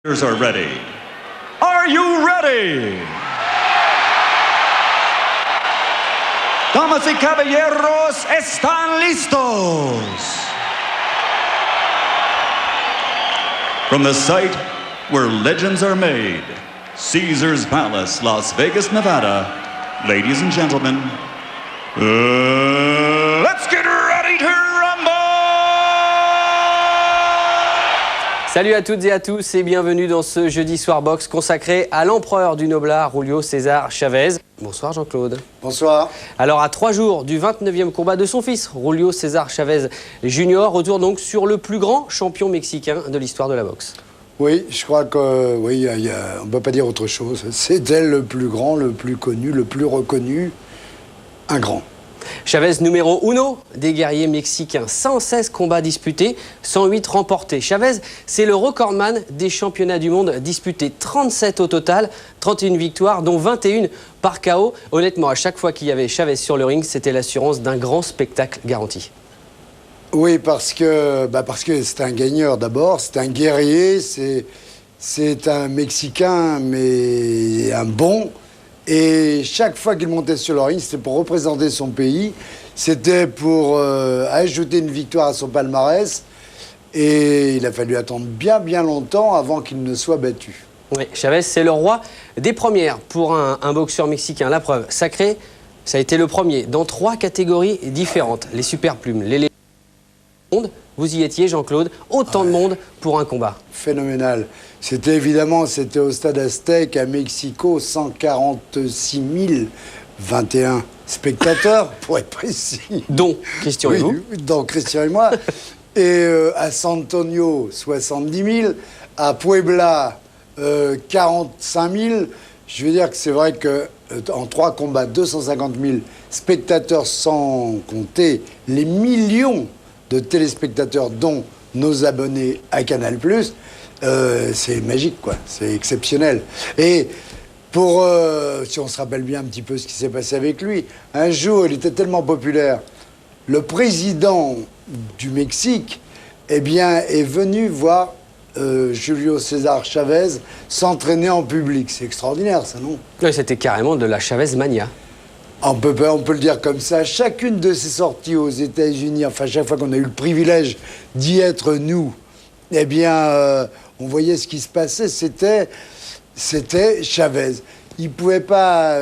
Are ready. Are you ready? Damas y caballeros, están listos. From the site where legends are made, Caesar's Palace, Las Vegas, Nevada, ladies and gentlemen, let's get ready to rumble! Salut à toutes et à tous et bienvenue dans ce jeudi soir box consacré à l'empereur du Noblat, Julio César Chavez. Bonsoir Jean-Claude. Bonsoir. Alors à 3 jours du 29e combat de son fils, Julio César Chavez Jr., retour donc sur le plus grand champion mexicain de l'histoire de la boxe. Oui, je crois que oui, on ne peut pas dire autre chose. C'était le plus grand, le plus connu, le plus reconnu, un grand. Chavez numéro uno des guerriers mexicains, 116 combats disputés, 108 remportés. Chavez, c'est le recordman des championnats du monde disputés, 37 au total, 31 victoires, dont 21 par KO. Honnêtement, à chaque fois qu'il y avait Chavez sur le ring, c'était l'assurance d'un grand spectacle garanti. Oui, parce que c'est un gagneur d'abord, c'est un guerrier, c'est un Mexicain, mais un bon. Et chaque fois qu'il montait sur le ring, c'était pour représenter son pays, c'était pour ajouter une victoire à son palmarès. Et il a fallu attendre bien longtemps avant qu'il ne soit battu. Oui, Chavez, c'est le roi des premières pour un boxeur mexicain. La preuve, sacré, ça a été le premier dans 3 catégories différentes. Les super plumes, les légendes. Vous y étiez, Jean-Claude, autant de monde pour un combat. Phénoménal. C'était au stade Aztec à Mexico, 146 021 spectateurs, pour être précis. Dont Christian et vous. Dont Christian et moi. Et à San Antonio, 70 000. À Puebla, 45 000. Je veux dire que c'est vrai qu'en 3 combats, 250 000 spectateurs, sans compter les millions de téléspectateurs, dont nos abonnés à Canal+, c'est magique, quoi. C'est exceptionnel. Et pour, si on se rappelle bien un petit peu ce qui s'est passé avec lui, un jour, il était tellement populaire, le président du Mexique, eh bien, est venu voir Julio César Chavez s'entraîner en public. C'est extraordinaire, ça, non? Oui, c'était carrément de la Chavez mania. On peut le dire comme ça. Chacune de ses sorties aux États-Unis, enfin, chaque fois qu'on a eu le privilège d'y être, nous, eh bien, on voyait ce qui se passait. C'était Chavez. Il ne pouvait pas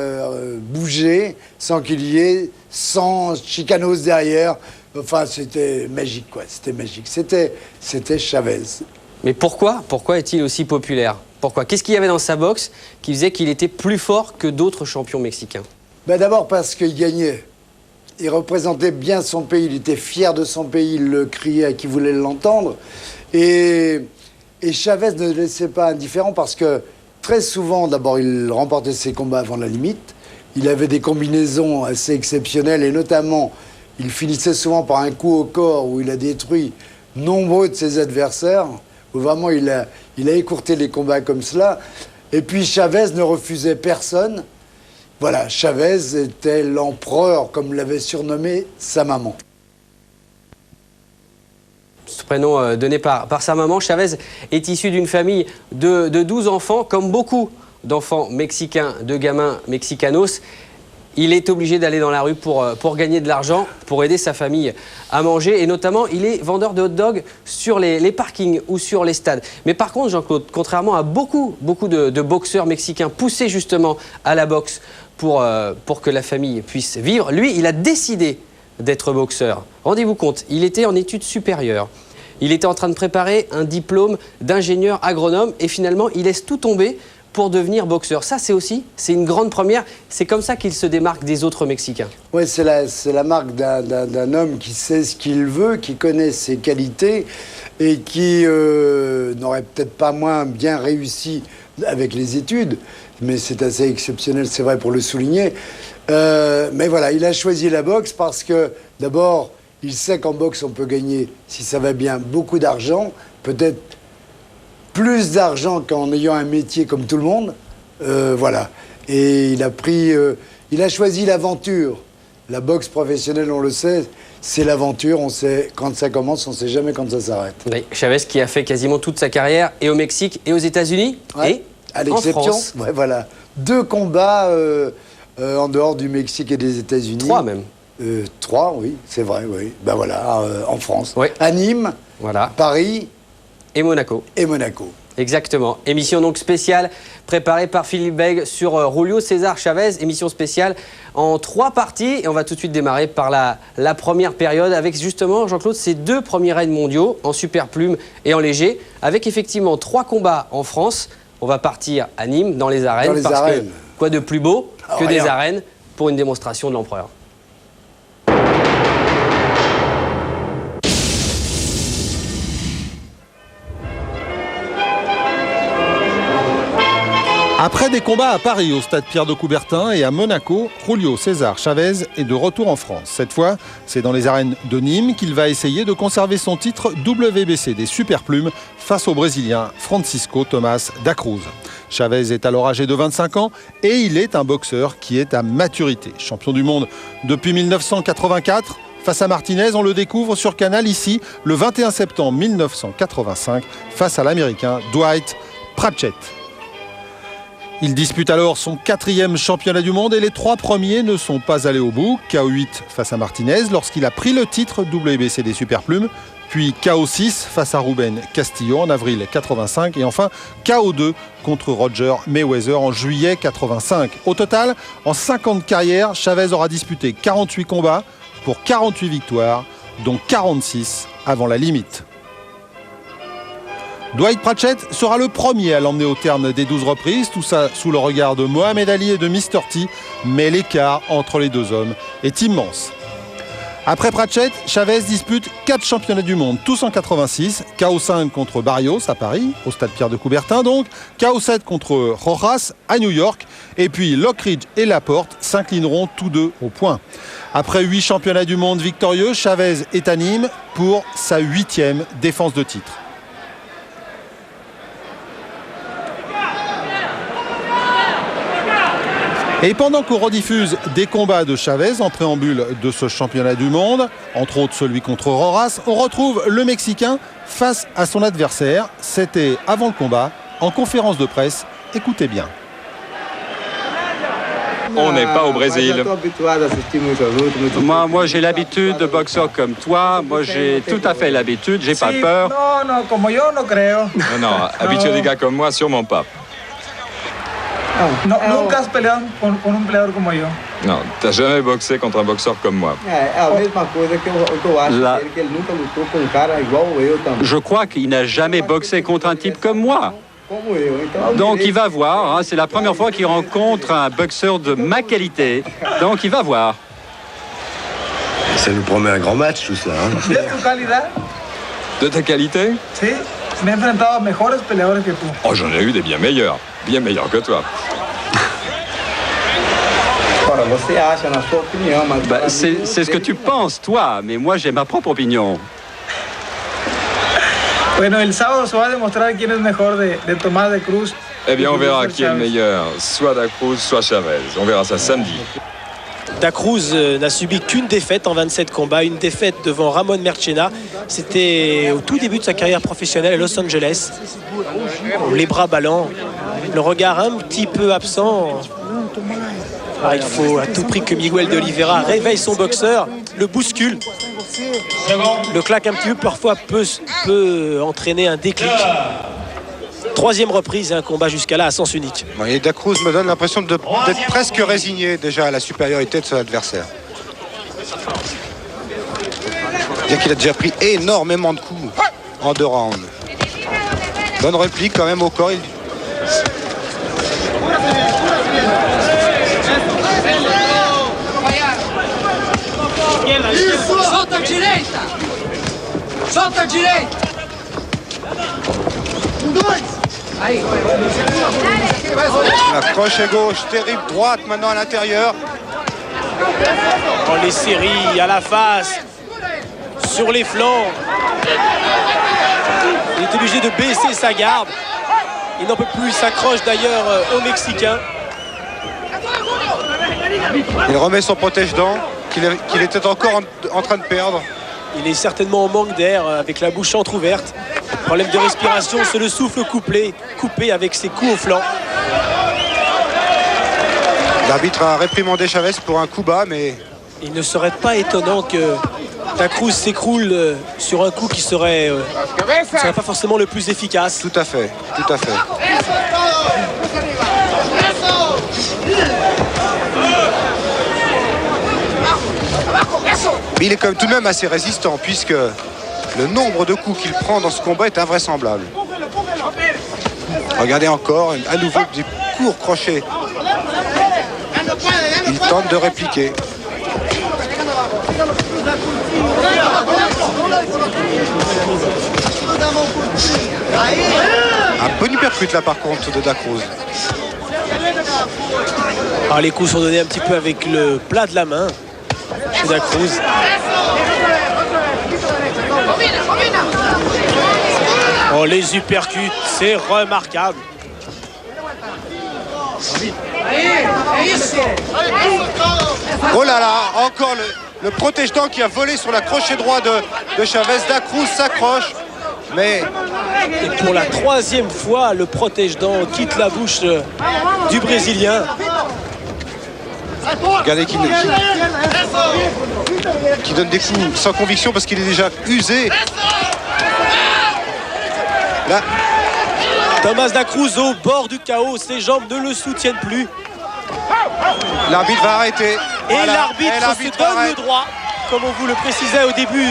bouger sans qu'il y ait 100 chicanos derrière. Enfin, c'était magique, quoi. C'était magique. C'était Chavez. Mais pourquoi est-il aussi populaire? Pourquoi? Qu'est-ce qu'il y avait dans sa boxe qui faisait qu'il était plus fort que d'autres champions mexicains? Ben d'abord parce qu'il gagnait. Il représentait bien son pays, il était fier de son pays, il le criait à qui voulait l'entendre. Et Chavez ne le laissait pas indifférent parce que très souvent, d'abord, il remportait ses combats avant la limite. Il avait des combinaisons assez exceptionnelles et notamment, il finissait souvent par un coup au corps où il a détruit nombreux de ses adversaires, où vraiment il a écourté les combats comme cela. Et puis Chavez ne refusait personne. Voilà, Chavez était l'empereur, comme l'avait surnommé sa maman. Ce prénom donné par sa maman, Chavez est issu d'une famille de 12 enfants, comme beaucoup d'enfants mexicains, de gamins mexicanos. Il est obligé d'aller dans la rue pour gagner de l'argent, pour aider sa famille à manger. Et notamment, il est vendeur de hot-dogs sur les parkings ou sur les stades. Mais par contre, Jean-Claude, contrairement à beaucoup de boxeurs mexicains poussés justement à la boxe pour que la famille puisse vivre, lui, il a décidé d'être boxeur. Rendez-vous compte, il était en études supérieures. Il était en train de préparer un diplôme d'ingénieur agronome et finalement, il laisse tout tomber pour devenir boxeur. Ça, c'est une grande première. C'est comme ça qu'il se démarque des autres Mexicains. Oui, c'est la marque d'un homme qui sait ce qu'il veut, qui connaît ses qualités et qui n'aurait peut-être pas moins bien réussi avec les études, mais c'est assez exceptionnel, c'est vrai, pour le souligner. Mais voilà, il a choisi la boxe parce que, d'abord, il sait qu'en boxe, on peut gagner, si ça va bien, beaucoup d'argent, peut-être plus d'argent qu'en ayant un métier comme tout le monde. Voilà. Et il a choisi l'aventure. La boxe professionnelle, on le sait, c'est l'aventure. On sait quand ça commence, on ne sait jamais quand ça s'arrête. Oui, Chavez qui a fait quasiment toute sa carrière et au Mexique et aux États-Unis et à en l'exception, France. ouais, voilà, 2 combats en dehors du Mexique et des États-Unis. 3 même. 3, oui, c'est vrai, oui. Ben voilà, en France. Ouais. À Nîmes, Voilà. Paris Et Monaco. et Monaco. Exactement. Émission donc spéciale préparée par Philippe Bègue sur Julio César Chavez. Émission spéciale en 3 parties. Et on va tout de suite démarrer par la première période avec justement, Jean-Claude, ces 2 premiers raids mondiaux en super plume et en léger. Avec effectivement 3 combats en France. On va partir à Nîmes, dans les arènes. Dans les arènes. Que quoi de plus beau que des Rien. arènes pour une démonstration de l'empereur. Après des combats à Paris, au stade Pierre de Coubertin et à Monaco, Julio César Chavez est de retour en France. Cette fois, c'est dans les arènes de Nîmes qu'il va essayer de conserver son titre WBC des superplumes face au Brésilien Francisco Thomas da Cruz. Chavez est alors âgé de 25 ans et il est un boxeur qui est à maturité. Champion du monde depuis 1984, face à Martinez, on le découvre sur Canal ici le 21 septembre 1985 face à l'Américain Dwight Pratchett. Il dispute alors son 4e championnat du monde et les 3 premiers ne sont pas allés au bout. KO8 face à Martinez lorsqu'il a pris le titre WBC des superplumes, puis KO6 face à Ruben Castillo en avril 85 et enfin KO2 contre Roger Mayweather en juillet 85. Au total, en 5 ans de carrière, Chavez aura disputé 48 combats pour 48 victoires, dont 46 avant la limite. Dwight Pratchett sera le premier à l'emmener au terme des 12 reprises, tout ça sous le regard de Mohamed Ali et de Mr. T, mais l'écart entre les 2 hommes est immense. Après Pratchett, Chavez dispute 4 championnats du monde, tous en 86, KO5 contre Barrios à Paris, au stade Pierre de Coubertin donc, KO7 contre Rojas à New York, et puis Lockridge et Laporte s'inclineront tous 2 au point. Après 8 championnats du monde victorieux, Chavez est à Nîmes pour sa 8e défense de titre. Et pendant qu'on rediffuse des combats de Chavez en préambule de ce championnat du monde, entre autres celui contre Rojas, on retrouve le Mexicain face à son adversaire. C'était avant le combat, en conférence de presse. Écoutez bien. On n'est pas au Brésil. Moi j'ai l'habitude de boxeurs comme toi. Moi, j'ai tout à fait l'habitude. J'ai pas peur. No, como yo no creo. Non, habitué des gars comme moi, sûrement pas. No, nunca has peleado con un peleador como yo. Non, t'as jamais boxé contre un boxeur comme moi. Là, je crois qu'il n'a jamais boxé contre un type comme moi. Donc il va voir, hein, c'est la première fois qu'il rencontre un boxeur de ma qualité. Donc il va voir. Ça nous promet un grand match tout ça. Hein. ¿De tu calidad? De ta qualité? Sí, me he enfrentado a mejores peleadores que tú. Oh, j'en ai eu des bien meilleurs que toi. Bah, c'est ce que tu penses, toi, mais moi j'ai ma propre opinion. Bueno, el sábado se va a demostrar quién es mejor de Tomás de Cruz. Eh bien, on verra qui est le meilleur, soit Da Cruz, soit Chavez. On verra ça samedi. Da Cruz n'a subi qu'une défaite en 27 combats, une défaite devant Ramon Merchena. C'était au tout début de sa carrière professionnelle à Los Angeles. Les bras ballants, le regard un petit peu absent. Alors, il faut à tout prix que Miguel de Oliveira réveille son boxeur, le bouscule. Le claque un petit peu, parfois peut entraîner un déclic. 3e reprise et un combat jusqu'à là à sens unique. Et Da Cruz me donne l'impression d'être presque résigné déjà à la supériorité de son adversaire. Bien qu'il a déjà pris énormément de coups en 2 rounds. Bonne réplique quand même au corps. Solta direita! La crochet gauche, terrible droite maintenant à l'intérieur. Dans les séries, à la face, sur les flancs. Il est obligé de baisser sa garde. Il n'en peut plus, il s'accroche d'ailleurs au Mexicain. Il remet son protège-dents. qu'il était encore en train de perdre. Il est certainement en manque d'air, avec la bouche entrouverte. Problème de respiration, c'est le souffle coupé avec ses coups au flanc. L'arbitre a réprimandé Chavez pour un coup bas, mais... Il ne serait pas étonnant que Dacruz s'écroule sur un coup qui serait pas forcément le plus efficace. Tout à fait, tout à fait. Mais il est quand même tout de même assez résistant, puisque le nombre de coups qu'il prend dans ce combat est invraisemblable. Regardez encore, à nouveau des courts crochets. Il tente de répliquer. Un bon uppercut là par contre de Dacruz. Alors les coups sont donnés un petit peu avec le plat de la main chez Dacruz. Oh, les uppercuts, c'est remarquable. Oh là là, encore le protège-dents qui a volé sur la crochet droit de Chavez. Dacruz s'accroche, mais... Et pour la troisième fois, le protège-dents quitte la bouche du Brésilien. Regardez qui donne des coups sans conviction parce qu'il est déjà usé. Là. Tomás Dacruz au bord du chaos, ses jambes ne le soutiennent plus. L'arbitre va arrêter. Et voilà. l'arbitre se donne le droit. Comme on vous le précisait au début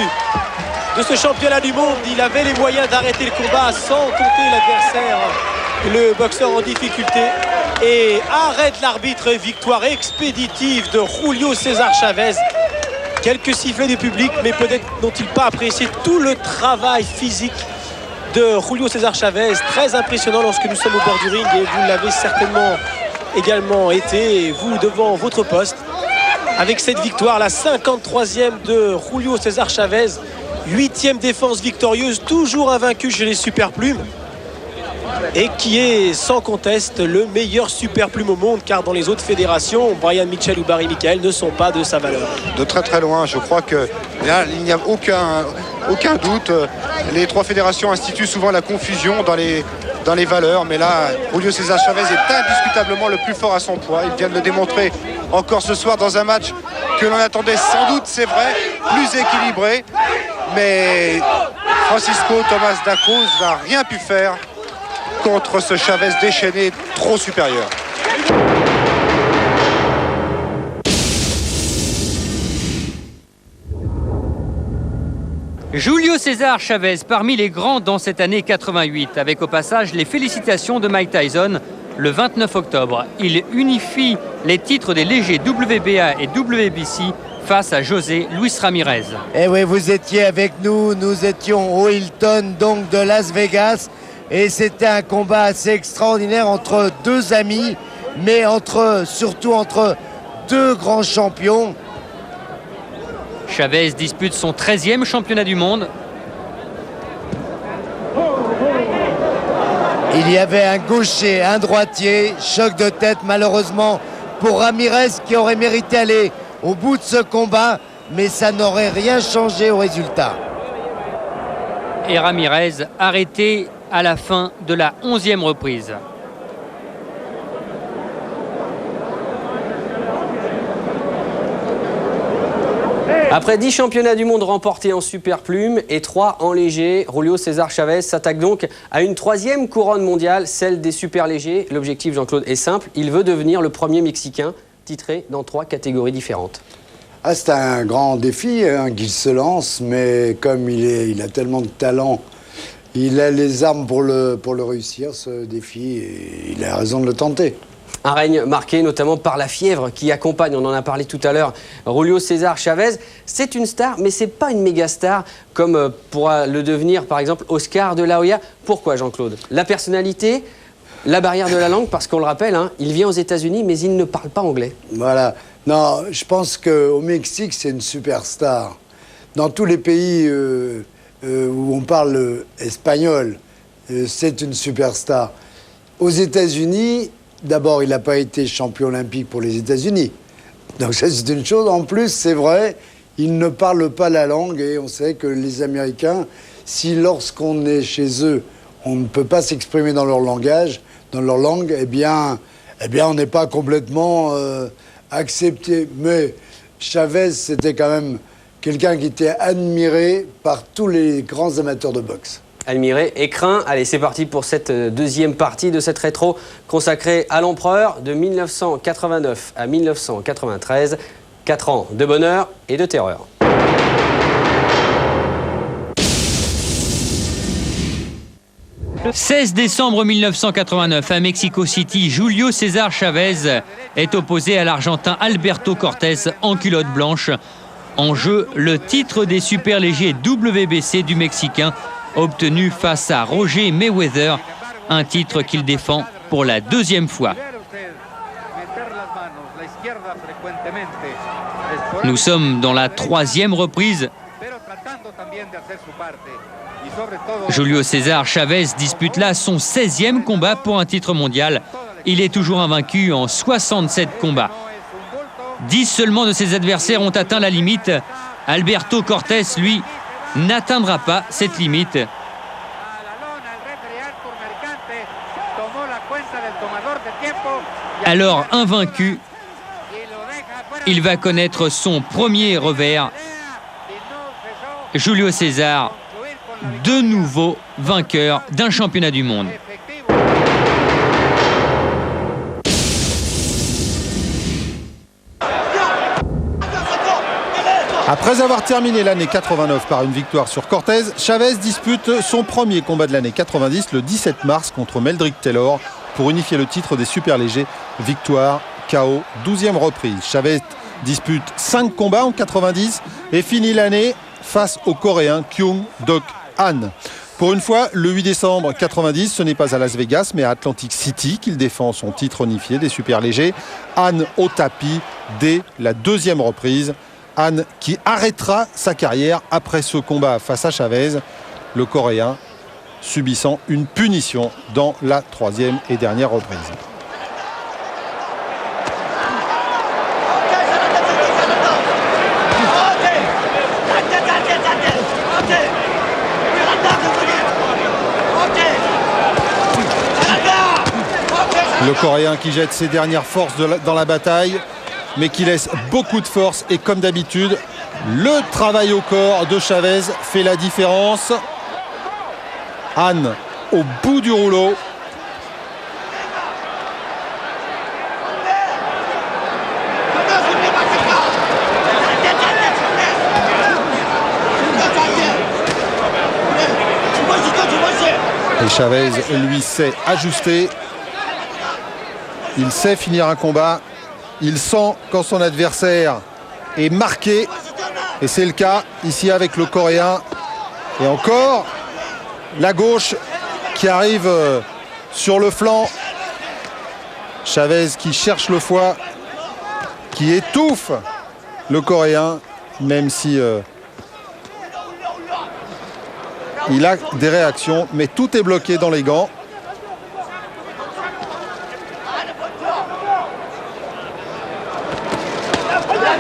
de ce championnat du monde, il avait les moyens d'arrêter le combat sans compter l'adversaire, le boxeur en difficulté. Et arrête l'arbitre, victoire expéditive de Julio César Chavez. Quelques sifflets du public, mais peut-être n'ont-ils pas apprécié tout le travail physique de Julio César Chavez. Très impressionnant lorsque nous sommes au bord du ring, et vous l'avez certainement également été, vous devant votre poste. Avec cette victoire, la 53e de Julio César Chavez, 8e défense victorieuse, toujours invaincu chez les Superplumes, et qui est sans conteste le meilleur Superplume au monde, car dans les autres fédérations, Brian Mitchell ou Barry Michael ne sont pas de sa valeur. De très très loin, je crois que là, il n'y a aucun doute. Les trois fédérations instituent souvent la confusion dans les valeurs, mais là, Julio César Chavez est indiscutablement le plus fort à son poids. Il vient de le démontrer encore ce soir dans un match que l'on attendait sans doute, c'est vrai, plus équilibré. Mais Francisco Tomás Dacruz n'a rien pu faire contre ce Chavez déchaîné trop supérieur. Julio César Chavez, parmi les grands dans cette année 88, avec au passage les félicitations de Mike Tyson le 29 octobre. Il unifie les titres des légers WBA et WBC face à José Luis Ramirez. Eh oui, vous étiez avec nous, nous étions au Hilton donc de Las Vegas, et c'était un combat assez extraordinaire entre deux amis, mais surtout entre deux grands champions. Chavez dispute son 13e championnat du monde. Il y avait un gaucher, un droitier, choc de tête malheureusement pour Ramirez qui aurait mérité d'aller au bout de ce combat, mais ça n'aurait rien changé au résultat. Et Ramirez arrêté à la fin de la 11e reprise. Après 10 championnats du monde remportés en superplume et 3 en léger, Julio César Chavez s'attaque donc à une 3e couronne mondiale, celle des super légers. L'objectif, Jean-Claude, est simple. Il veut devenir le premier Mexicain titré dans 3 catégories différentes. Ah, c'est un grand défi qu'il se lance, mais comme il a tellement de talent, il a les armes pour le réussir, ce défi, et il a raison de le tenter. Un règne marqué notamment par la fièvre qui accompagne, on en a parlé tout à l'heure, Julio César Chavez. C'est une star, mais c'est pas une méga star comme pourra le devenir par exemple Oscar de la Hoya. Pourquoi, Jean-Claude? La personnalité, la barrière de la langue, parce qu'on le rappelle, hein, il vient aux États-Unis, mais il ne parle pas anglais. Voilà. Non, je pense qu'au Mexique, c'est une superstar. Dans tous les pays où on parle espagnol, c'est une superstar. Aux États-Unis, d'abord, il n'a pas été champion olympique pour les États-Unis. Donc ça, c'est une chose. En plus, c'est vrai, ils ne parlent pas la langue et on sait que les Américains, si lorsqu'on est chez eux, on ne peut pas s'exprimer dans leur langage, dans leur langue, eh bien on n'est pas complètement accepté. Mais Chavez, c'était quand même quelqu'un qui était admiré par tous les grands amateurs de boxe. Admiré et craint. Allez, c'est parti pour cette deuxième partie de cette rétro consacrée à l'empereur de 1989 à 1993. 4 ans de bonheur et de terreur. Le 16 décembre 1989, à Mexico City, Julio César Chavez est opposé à l'Argentin Alberto Cortés en culotte blanche. En jeu, le titre des superlégers WBC du Mexicain, obtenu face à Roger Mayweather, un titre qu'il défend pour la deuxième fois. Nous sommes dans la 3e reprise. Julio César Chavez dispute là son 16e combat pour un titre mondial. Il est toujours invaincu en 67 combats. 10 seulement de ses adversaires ont atteint la limite. Alberto Cortés, lui, n'atteindra pas cette limite. Alors invaincu, il va connaître son premier revers. Julio César, de nouveau vainqueur d'un championnat du monde. Après avoir terminé l'année 89 par une victoire sur Cortés, Chavez dispute son premier combat de l'année 90 le 17 mars contre Meldrick Taylor pour unifier le titre des superlégers. Victoire, KO, 12e reprise. Chavez dispute 5 combats en 90 et finit l'année face au Coréen Kyung Dok Han. Pour une fois, le 8 décembre 90, ce n'est pas à Las Vegas, mais à Atlantic City qu'il défend son titre unifié des superlégers. Han au tapis dès la 2e reprise. Han qui arrêtera sa carrière après ce combat face à Chavez, le Coréen subissant une punition dans la 3e et dernière reprise. Le Coréen qui jette ses dernières forces dans la bataille, mais qui laisse beaucoup de force. Et comme d'habitude, le travail au corps de Chavez fait la différence. Han au bout du rouleau. Et Chavez, lui, sait ajuster. Il sait finir un combat. Il sent quand son adversaire est marqué. Et c'est le cas ici avec le Coréen. Et encore, la gauche qui arrive sur le flanc. Chavez qui cherche le foie, qui étouffe le Coréen, même si il a des réactions, mais tout est bloqué dans les gants.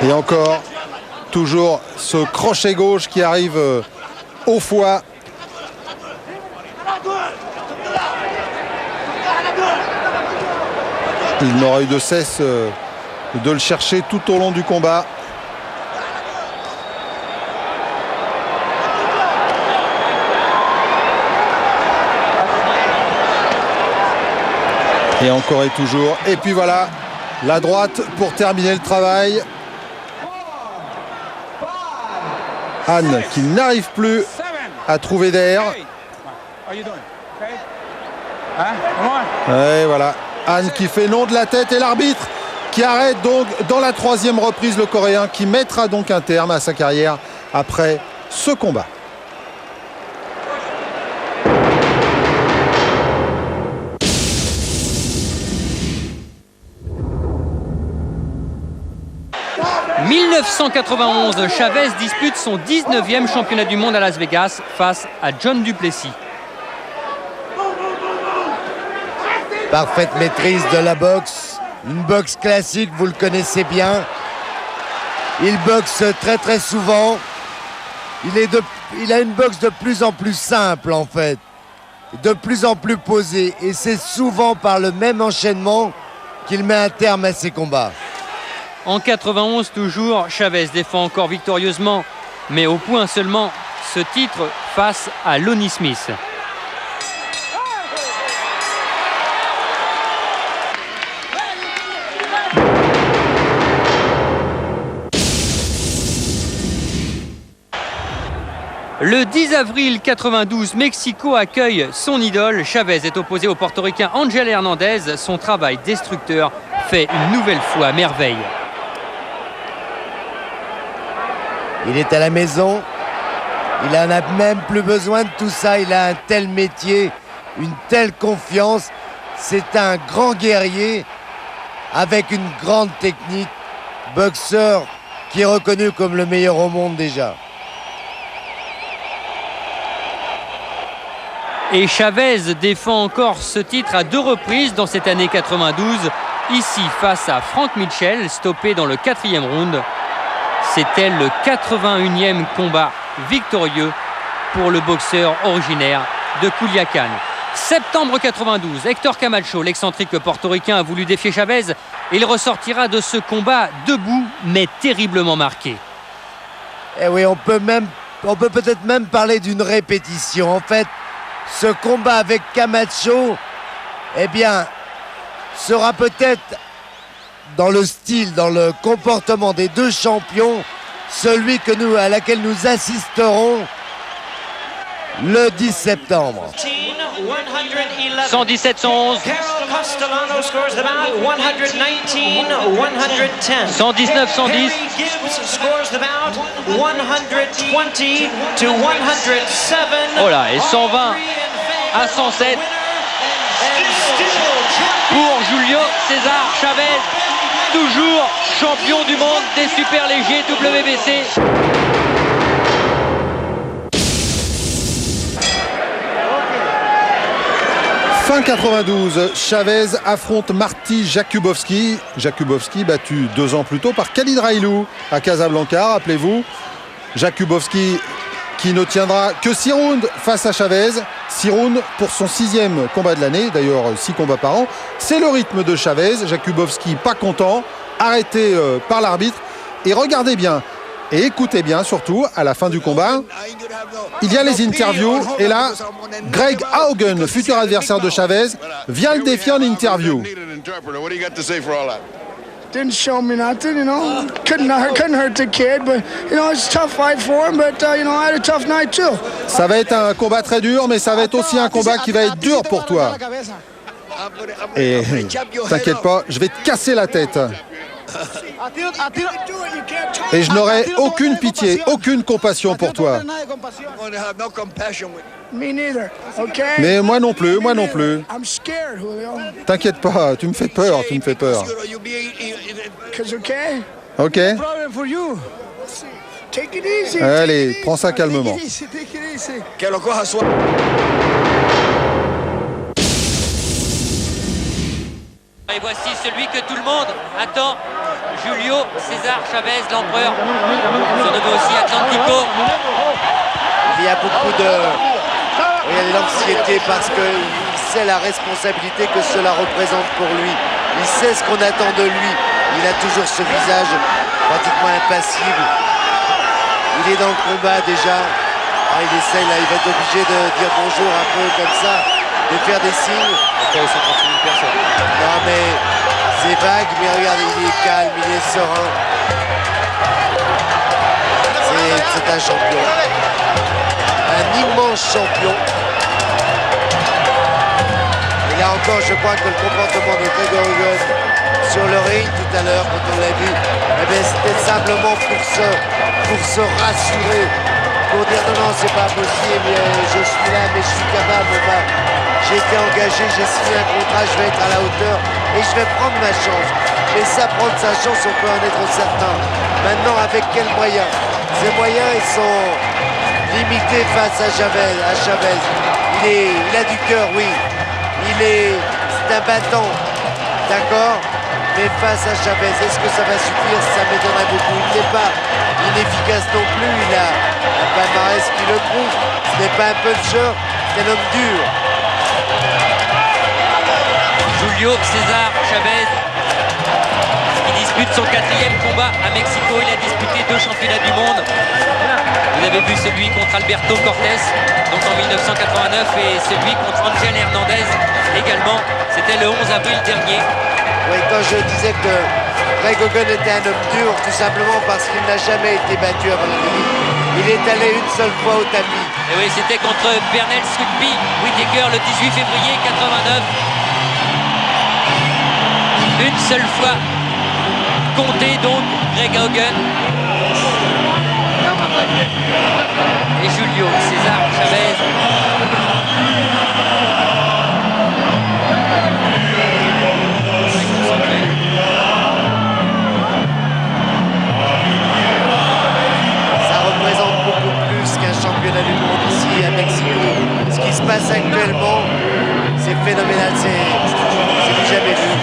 Et encore, toujours ce crochet gauche qui arrive au foie. Il n'aura eu de cesse de le chercher tout au long du combat. Et encore et toujours. Et puis voilà, la droite pour terminer le travail. Han qui n'arrive plus à trouver d'air. Et voilà, Han qui fait non de la tête et l'arbitre qui arrête donc dans la 3e reprise le Coréen qui mettra donc un terme à sa carrière après ce combat. En 1991, Chavez dispute son 19e championnat du monde à Las Vegas face à John Duplessis. Parfaite maîtrise de la boxe, une boxe classique, vous le connaissez bien. Il boxe très très souvent. Il a une boxe de plus en plus simple en fait, de plus en plus posée. Et c'est souvent par le même enchaînement qu'il met un terme à ses combats. En 91 toujours, Chavez défend encore victorieusement, mais au point seulement, ce titre face à Lonnie Smith. Le 10 avril 92, Mexico accueille son idole. Chavez est opposé au portoricain Angel Hernandez. Son travail destructeur fait une nouvelle fois merveille. Il est à la maison. Il en a même plus besoin de tout ça. Il a un tel métier, une telle confiance. C'est un grand guerrier avec une grande technique. Boxeur qui est reconnu comme le meilleur au monde déjà. Et Chavez défend encore ce titre à 2 reprises dans cette année 92. Ici, face à Frank Mitchell, stoppé dans le 4e round. C'était le 81e combat victorieux pour le boxeur originaire de Culiacán. Septembre 92, Hector Camacho, l'excentrique portoricain, a voulu défier Chavez. Et il ressortira de ce combat debout, mais terriblement marqué. Eh oui, on peut peut-être même parler d'une répétition. En fait, ce combat avec Camacho, eh bien, sera peut-être dans le style, dans le comportement des deux champions, celui à laquelle nous assisterons le 10 septembre. 117-111. 119-110. Oh là, et 120 à 107 pour Julio César Chavez, toujours champion du monde des super légers WBC. Fin 92, Chavez affronte Marty Jakubowski. Jakubowski battu 2 ans plus tôt par Khalid Railou à Casablanca, rappelez-vous. Jakubowski qui ne tiendra que 6 rounds face à Chavez. 6 rounds pour son 6e combat de l'année, d'ailleurs 6 combats par an. C'est le rythme de Chavez. Jakubowski pas content, arrêté par l'arbitre. Et regardez bien, et écoutez bien surtout, à la fin du combat, il y a les interviews. Et là, Greg Haugen, futur adversaire de Chavez, vient le défier en interview. Didn't show me nothing, you know. Couldn't hurt the kid, but you know it's a tough fight for him. But you know I had a tough night too. Ça va être un combat très dur, mais ça va être aussi un combat qui va être dur pour toi. Et t'inquiète pas, je vais te casser la tête. Et je n'aurai aucune pitié, aucune compassion pour toi. Mais moi non plus, moi non plus. T'inquiète pas, tu me fais peur, tu me fais peur. Ok. Allez, prends ça calmement. Et voici celui que tout le monde attend, Julio César Chavez, l'empereur, surnommé aussi Atlantico. Il y a beaucoup d'anxiété parce qu'il sait la responsabilité que cela représente pour lui. Il sait ce qu'on attend de lui. Il a toujours ce visage pratiquement impassible. Il est dans le combat déjà. Alors il essaye là, il va être obligé de dire bonjour un peu comme ça, de faire des signes. Après, 130 000 personnes. Non mais c'est vague, mais regardez, il est calme, il est serein. C'est un champion. Un immense champion. Et là encore, je crois que le comportement de Greg Haugen sur le ring tout à l'heure, quand on l'a vu, eh c'était simplement pour se rassurer, pour dire non, c'est pas possible, je suis là, mais je suis capable. J'ai été engagé, j'ai signé un contrat, je vais être à la hauteur et je vais prendre ma chance. Mais ça, prendre sa chance, on peut en être certain. Maintenant, avec quels moyens? Ces moyens, ils sont limités face à Chavez. Il a du cœur, oui. C'est un battant, d'accord? mais face à Chavez, est-ce que ça va suffire? Ça m'étonnerait beaucoup. Il n'est pas inefficace non plus, il a un palmarès qui le prouve. Ce n'est pas un puncher, c'est un homme dur. Julio César Chavez, qui dispute son 4e combat à Mexico. Il a disputé 2 championnats du monde. Vous avez vu celui contre Alberto Cortés, donc en 1989, et celui contre Angel Hernandez également. C'était le 11 avril dernier. Oui, quand je disais que Greg Hogan était un homme dur, tout simplement parce qu'il n'a jamais été battu avant la limite. Il est allé une seule fois au tapis. Et oui, c'était contre Bernel Sugby Whittaker le 18 février 89. Une seule fois compté donc Greg Hogan. Et Julio César Chavez. Ça représente beaucoup plus qu'un championnat du monde ici à Mexico. Ce qui se passe actuellement, c'est phénoménal, c'est du jamais vu.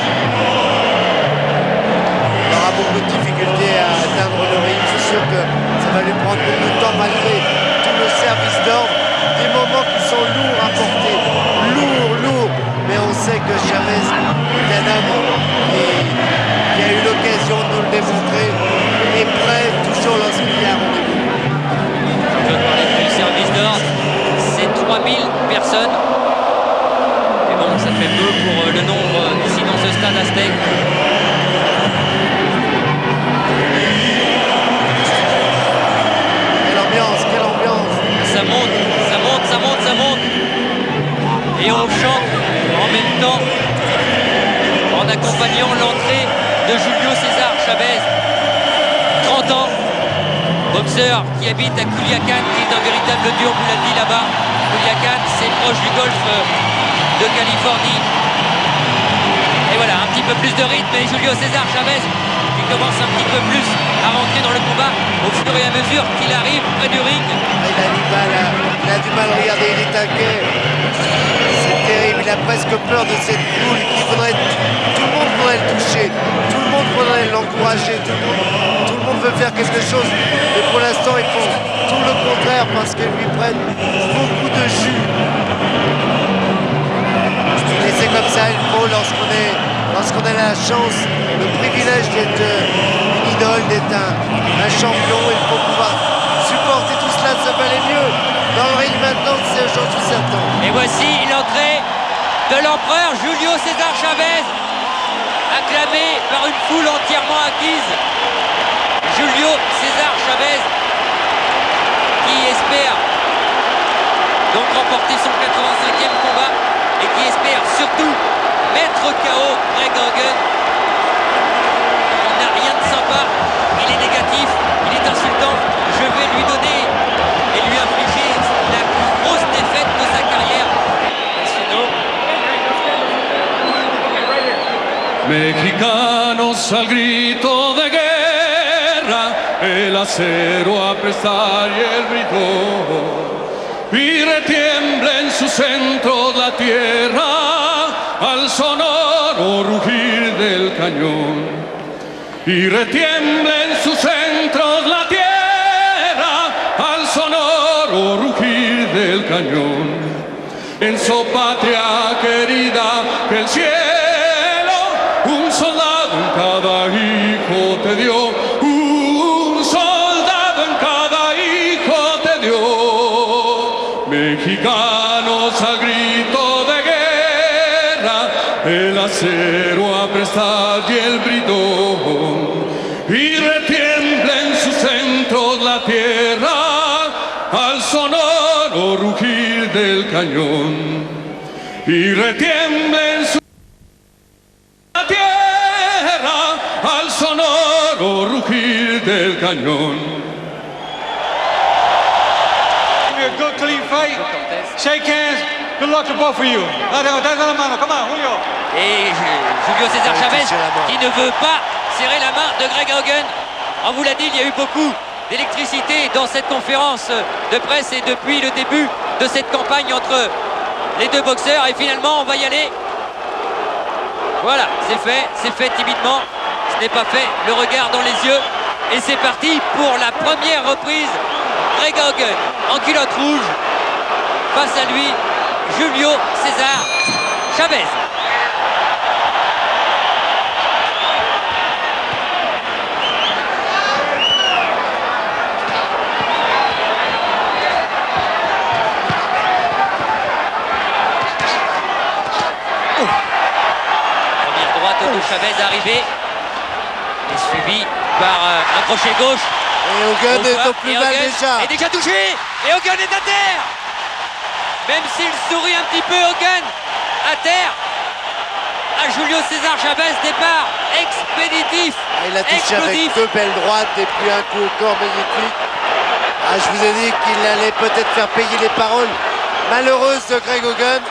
Il aura beaucoup de difficultés à atteindre le ring. Je suis sûr que ça va lui prendre beaucoup de temps malgré tout le service d'ordre. Des moments qui sont lourds à porter. Lourds. Mais on sait que Chavez est un homme qui a eu l'occasion de nous le démontrer. Et prêt toujours lorsqu'il y a un rendez-vous. Je parlais du service d'ordre. C'est 3000 personnes. Et bon, ça fait peu pour le nombre ici dans ce stade aztèque. Quelle ambiance. Ça monte. Et on chante en même temps, en accompagnant l'entrée de Julio César Chavez. 30 ans, boxeur qui habite à Culiacán, qui est un véritable dur, vous l'avez dit là-bas. Culiacán, c'est proche du golfe de Californie. Et voilà, un petit peu plus de rythme, et Julio César Chavez qui commence un petit peu plus à rentrer dans le combat au fur et à mesure qu'il arrive près du ring. Il a du mal à regarder, il est inquiet. C'est terrible, il a presque peur de cette foule qui voudrait. Tout le monde voudrait le toucher, tout le monde voudrait l'encourager, tout le monde veut faire quelque chose. Mais pour l'instant, ils font tout le contraire parce qu'ils lui prennent beaucoup de jus. Et c'est comme ça, il faut, lorsqu'on a la chance, le privilège d'être une idole, d'être un champion, il faut pouvoir supporter tout cela, ça valait mieux. Dans le ring maintenant, c'est j'en suis certain. Et voici l'entrée de l'empereur Julio César Chavez, acclamé par une foule entièrement acquise. Julio César Chavez qui espère donc remporter son 85e combat et qui espère surtout mettre KO Greg Hogan. Il n'a rien de sympa, il est négatif, il est insultant. Je vais lui donner et lui infliger la plus grosse défaite de sa carrière. Mexicanos al grito de guerra, el acero a prestar y el grito, y retiembla en su centro la tierra al sonoro rugir del cañón, y retiembla en su centro la tierra al sonoro rugir del cañón, en su patria querida que el cielo un soldado en cada hijo te dio, un soldado en cada hijo te dio. Mexicanos al grito de guerra, el acero a prestar y el bridón, y retiembla en sus centros la tierra al sonoro rugir del cañón, y retiembla en su tierra al sonoro rugir del cañón. A good clean fight. Shake hands. Good luck to both of you. Dale la mano. Come on, Julio. Et Julio César Chavez qui ne veut pas serrer la main de Greg Hogan. On vous l'a dit, il y a eu beaucoup d'électricité dans cette conférence de presse et depuis le début de cette campagne entre les deux boxeurs. Et finalement, on va y aller. Voilà, c'est fait timidement. Ce n'est pas fait, le regard dans les yeux. Et c'est parti pour la première reprise. Greg Hogan en culotte rouge. Face à lui, Julio César Chavez. Première droite de Chavez arrivée. Et suivi par un crochet gauche. Et Hogan est au plus mal déjà. Est déjà touché. Et Hogan est à terre. Même s'il sourit un petit peu, Hogan à terre. À Julio César Chavez, départ expéditif. Il a touché explosif. avec 2 belles droites et puis un coup au corps magnifique. Je vous ai dit qu'il allait peut-être faire payer les paroles malheureuses de Greg Hogan.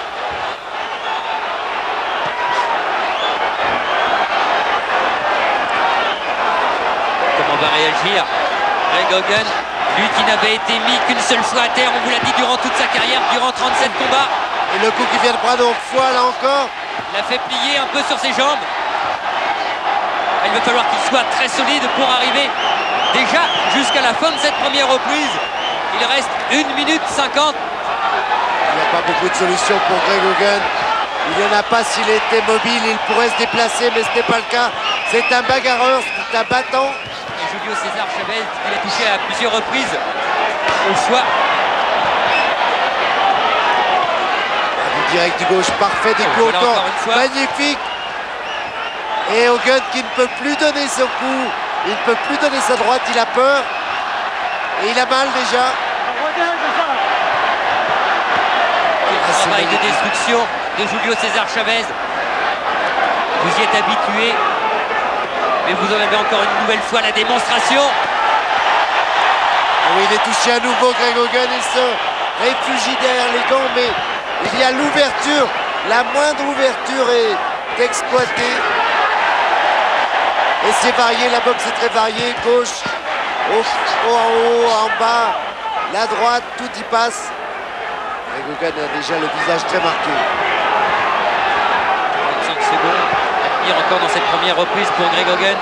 Comment va réagir Greg Hogan, lui qui n'avait été mis qu'une seule fois à terre, on vous l'a dit, durant toute sa carrière, durant 37 combats. Et le coup qui vient de prendre au foie là encore. Il a fait plier un peu sur ses jambes. Il va falloir qu'il soit très solide pour arriver déjà jusqu'à la fin de cette première reprise. Il reste 1 minute 50. Il n'y a pas beaucoup de solutions pour Greg Hogan. Il n'y en a pas s'il était mobile, il pourrait se déplacer, mais ce n'est pas le cas. C'est un bagarreur, c'est un battant. Et Julio César Chavez, il a touché à plusieurs reprises au foie. Du direct du gauche, parfait, des coups au corps, magnifique. Et Hogan qui ne peut plus donner son coup, il ne peut plus donner sa droite, il a peur. Et il a mal déjà. Quel travail de destruction de Julio César Chavez. Vous y êtes habitué, mais vous en avez encore une nouvelle fois la démonstration. Oui, il est touché à nouveau, Greg Hogan, il se réfugie derrière les gants, mais il y a l'ouverture, la moindre ouverture est exploitée. Et c'est varié, la boxe est très variée, gauche, en haut, en bas, la droite, tout y passe. Greg Hogan a déjà le visage très marqué. 25 secondes à tenir encore dans cette première reprise pour Greg Hogan.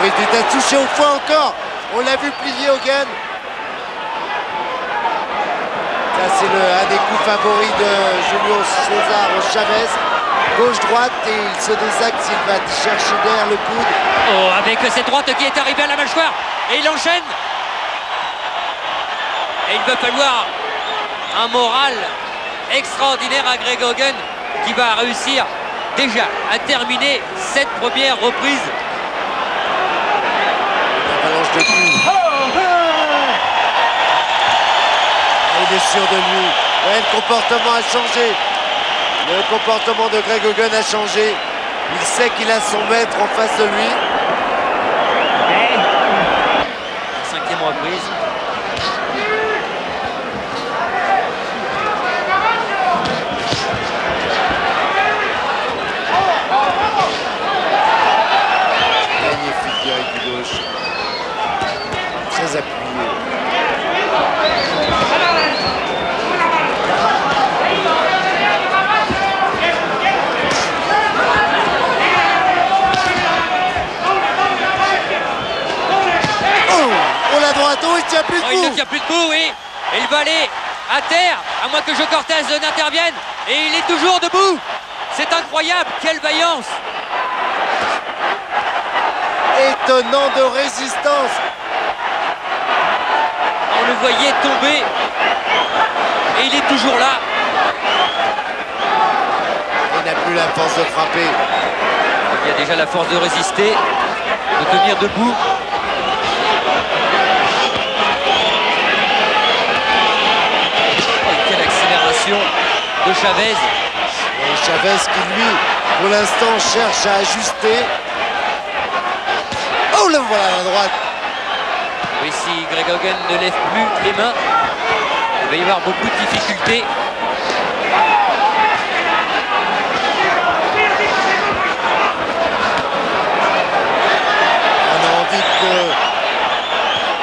Il est touché au foie encore. On l'a vu plier Hogan. Ça c'est un des coups favoris de Julio César Chavez. Gauche-droite et il se désacte, il va chercher derrière le coude. Oh, avec cette droite qui est arrivée à la mâchoire. Et il enchaîne. Et il va falloir un moral extraordinaire à Greg Hogan qui va réussir déjà à terminer cette première reprise. Avalanche de coups. Il est sûr de lui. Ouais, le comportement a changé. Le comportement de Greg Hogan a changé. Il sait qu'il a son maître en face de lui. 5e reprise. Magnifique direct du gauche. Très appuyé. Il tient plus debout. Il ne tient plus debout, oui. Et il va aller à terre, à moins que Joe Cortez n'intervienne. Et il est toujours debout. C'est incroyable, quelle vaillance. Étonnant de résistance. On le voyait tomber. Et il est toujours là. Il n'a plus la force de frapper. Il y a déjà la force de résister, de tenir debout. De Chavez. Et Chavez qui lui, pour l'instant, cherche à ajuster. Oh, le voilà à la droite. Oui, si Greg Hogan ne lève plus les mains, il va y avoir beaucoup de difficultés. On a envie que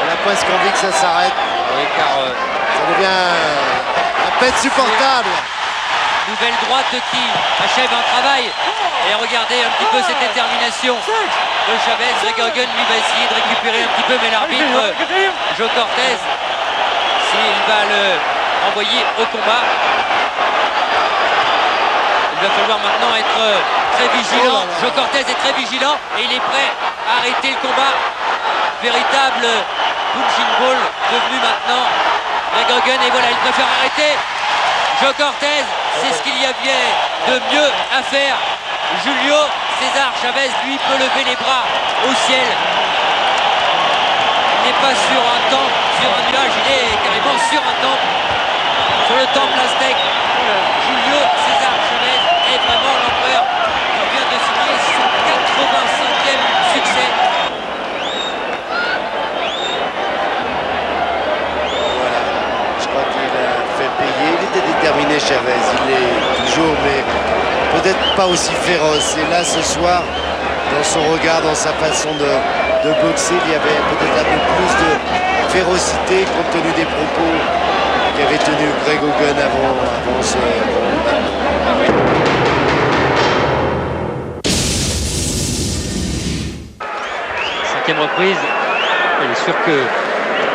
la presque envie que ça s'arrête. Oui, car ça devient à peine supportable. Nouvelle droite qui achève un travail. Et regardez un petit peu cette détermination de Chavez. Greg Hogan lui va essayer de récupérer un petit peu, mais l'arbitre Joe Cortez, s'il va le renvoyer au combat. Il va falloir maintenant être très vigilant. Joe Cortez est très vigilant et il est prêt à arrêter le combat. Véritable punching ball devenu maintenant Greg Hogan. Et voilà, il préfère arrêter. Joe Cortez, c'est ce qu'il y avait de mieux à faire. Julio César Chavez, lui, peut lever les bras au ciel. Il n'est pas sur un temple, sur un nuage, il est carrément sur un temple, sur le temple aztèque. Julio César Chavez est vraiment l'empereur. Il vient de signer son 85e succès. Voilà, je crois qu'il a fait payer. Il était déterminé, Chavez, il l'est toujours, mais peut-être pas aussi féroce. Et là, ce soir, dans son regard, dans sa façon de boxer, il y avait peut-être un peu plus de férocité compte tenu des propos qu'avait tenu Greg Hogan avant ce... Cinquième reprise. Il est sûr que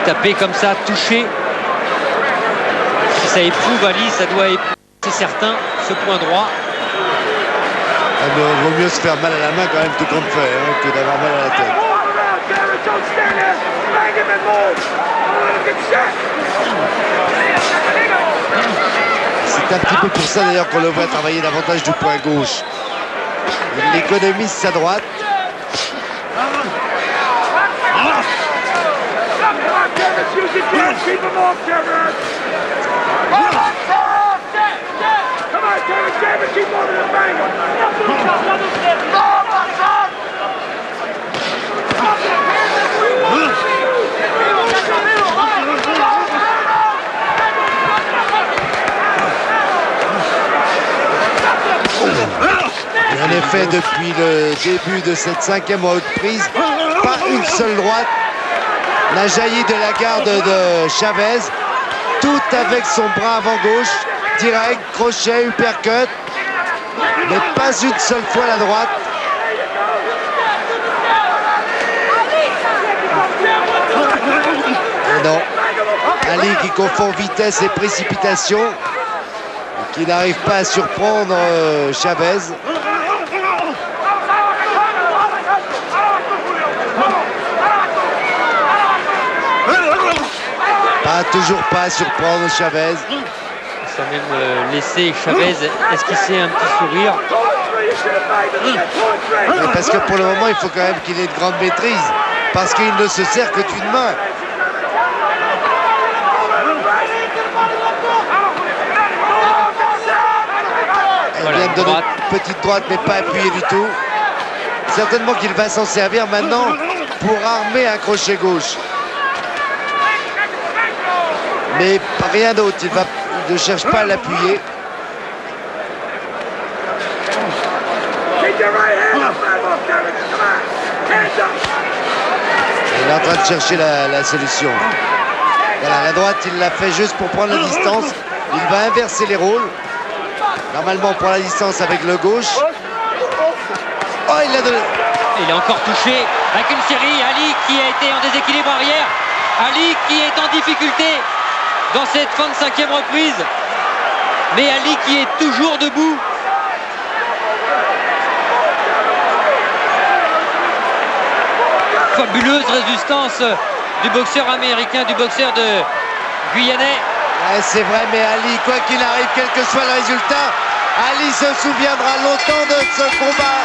taper comme ça, toucher, si ça éprouve Ali, ça doit éprouver, c'est certain, ce point droit. Il vaut mieux se faire mal à la main quand même tout compte fait que d'avoir mal à la tête. C'est un petit peu pour ça d'ailleurs qu'on le voit travailler davantage du point gauche. Il économise sa droite. Et en effet, depuis le début de cette cinquième reprise, pas une seule droite n'a jailli de la garde de Chavez, tout avec son bras avant gauche, direct, crochet, uppercut, mais pas une seule fois la droite. Et non, Ali qui confond vitesse et précipitation, qui n'arrive pas à surprendre Chavez. Toujours pas à surprendre Chavez. Ça a même laissé Chavez esquisser un petit sourire. Mais parce que pour le moment, il faut quand même qu'il ait de grande maîtrise. Parce qu'il ne se sert que d'une main. Elle vient de donner une petite droite, mais pas appuyée du tout. Certainement qu'il va s'en servir maintenant pour armer un crochet gauche. Mais rien d'autre, il ne cherche pas à l'appuyer. Il est en train de chercher la solution. Voilà, la droite, il l'a fait juste pour prendre la distance. Il va inverser les rôles. Normalement, on prend la distance avec le gauche. Oh, il a donné. Il a encore touché avec une série. Ali qui a été en déséquilibre arrière. Ali qui est en difficulté dans cette fin de cinquième reprise. Mais Ali qui est toujours debout. Fabuleuse résistance du boxeur américain, du boxeur de Guyanais. Ouais, c'est vrai, mais Ali, quoi qu'il arrive, quel que soit le résultat, Ali se souviendra longtemps de ce combat.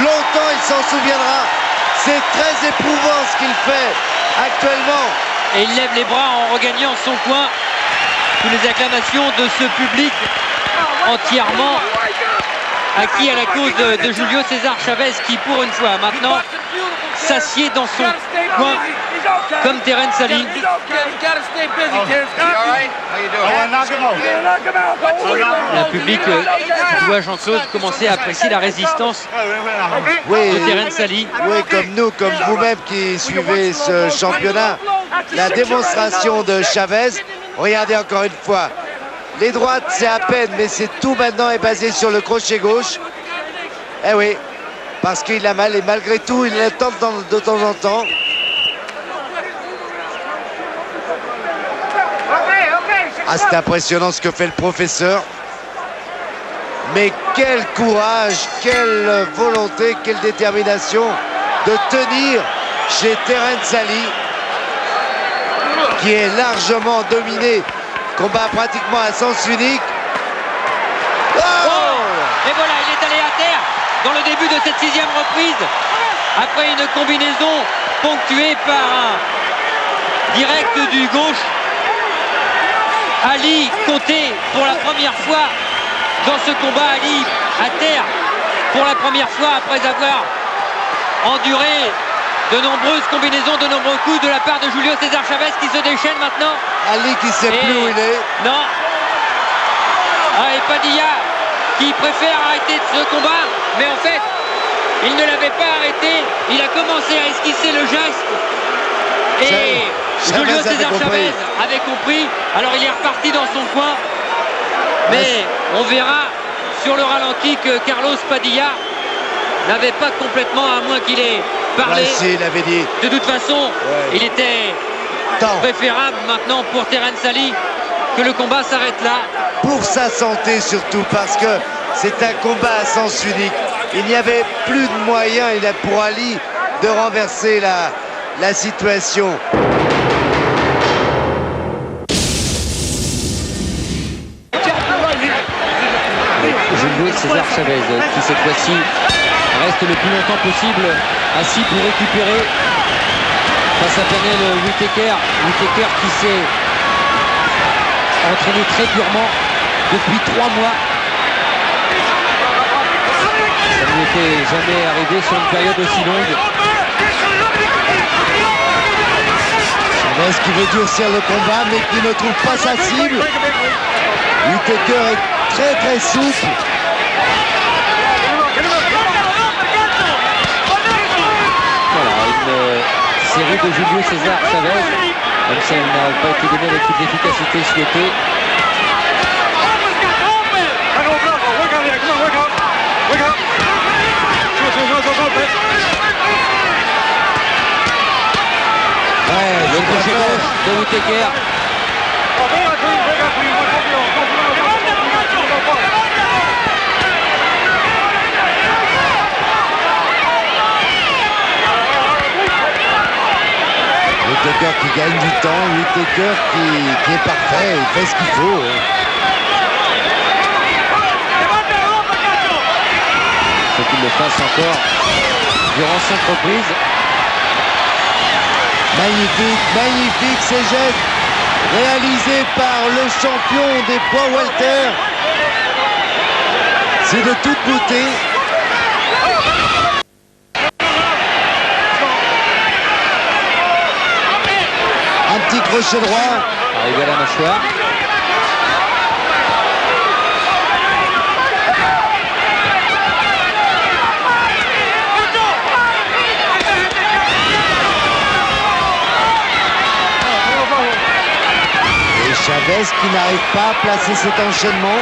Longtemps il s'en souviendra. C'est très éprouvant ce qu'il fait actuellement. Et il lève les bras en regagnant son coin. Sous les acclamations de ce public entièrement acquis à la cause de Julio César Chavez, qui pour une fois maintenant s'assied dans son coin comme Terence Ali. Le public doit, Jean-Claude, commencer à apprécier la résistance de Terence Ali. Oui, comme nous, comme vous-même qui suivez ce championnat, la démonstration de Chavez. Regardez encore une fois. Les droites, c'est à peine, mais c'est tout maintenant est basé sur le crochet gauche. Eh oui, parce qu'il a mal et malgré tout, il le tente de temps en temps. Ah, c'est impressionnant ce que fait le professeur. Mais quel courage, quelle volonté, quelle détermination de tenir chez Terence Ali, qui est largement dominé. Combat pratiquement à sens unique. Oh, et voilà, il est allé à terre dans le début de cette 6e reprise. Après une combinaison ponctuée par un direct du gauche. Ali compté pour la première fois dans ce combat. Ali à terre pour la première fois après avoir enduré de nombreuses combinaisons, de nombreux coups de la part de Julio César Chavez qui se déchaîne maintenant. Ali qui sait plus où il est. Non. Ah, et Padilla qui préfère arrêter ce combat, mais en fait, il ne l'avait pas arrêté. Il a commencé à esquisser le geste. Et Julio César Chavez avait compris. Alors il est reparti dans son coin. Mais on verra sur le ralenti que Carlos Padilla n'avait pas complètement, à moins qu'il ait parlé. Ouais, si, il avait dit. De toute façon, il était préférable maintenant pour Terence Ali que le combat s'arrête là. Pour sa santé surtout, parce que c'est un combat à sens unique. Il n'y avait plus de moyens pour Ali de renverser la situation. Julio César Chavez qui cette fois-ci reste le plus longtemps possible assis pour récupérer face à Pernell Whitaker. Whitaker qui s'est entraîné très durement depuis 3 mois. Ça ne lui était jamais arrivé sur une période aussi longue. Chavez qui veut durcir le combat mais qui ne trouve pas sa cible. Whitaker est très souple. Voilà, une série de Julio César Chavez, même si elle n'a pas été donnée avec toute l'efficacité souhaitée. Le crochet gauche de Whitaker. Whitaker qui gagne du temps, Whitaker qui est parfait, il fait ce qu'il faut. Faut qu'il le fasse encore durant cette reprise. Magnifique ces gestes réalisés par le champion des poids welter. C'est de toute beauté. Un petit crochet droit. Arrivé à la mâchoire. Chavez qui n'arrive pas à placer cet enchaînement.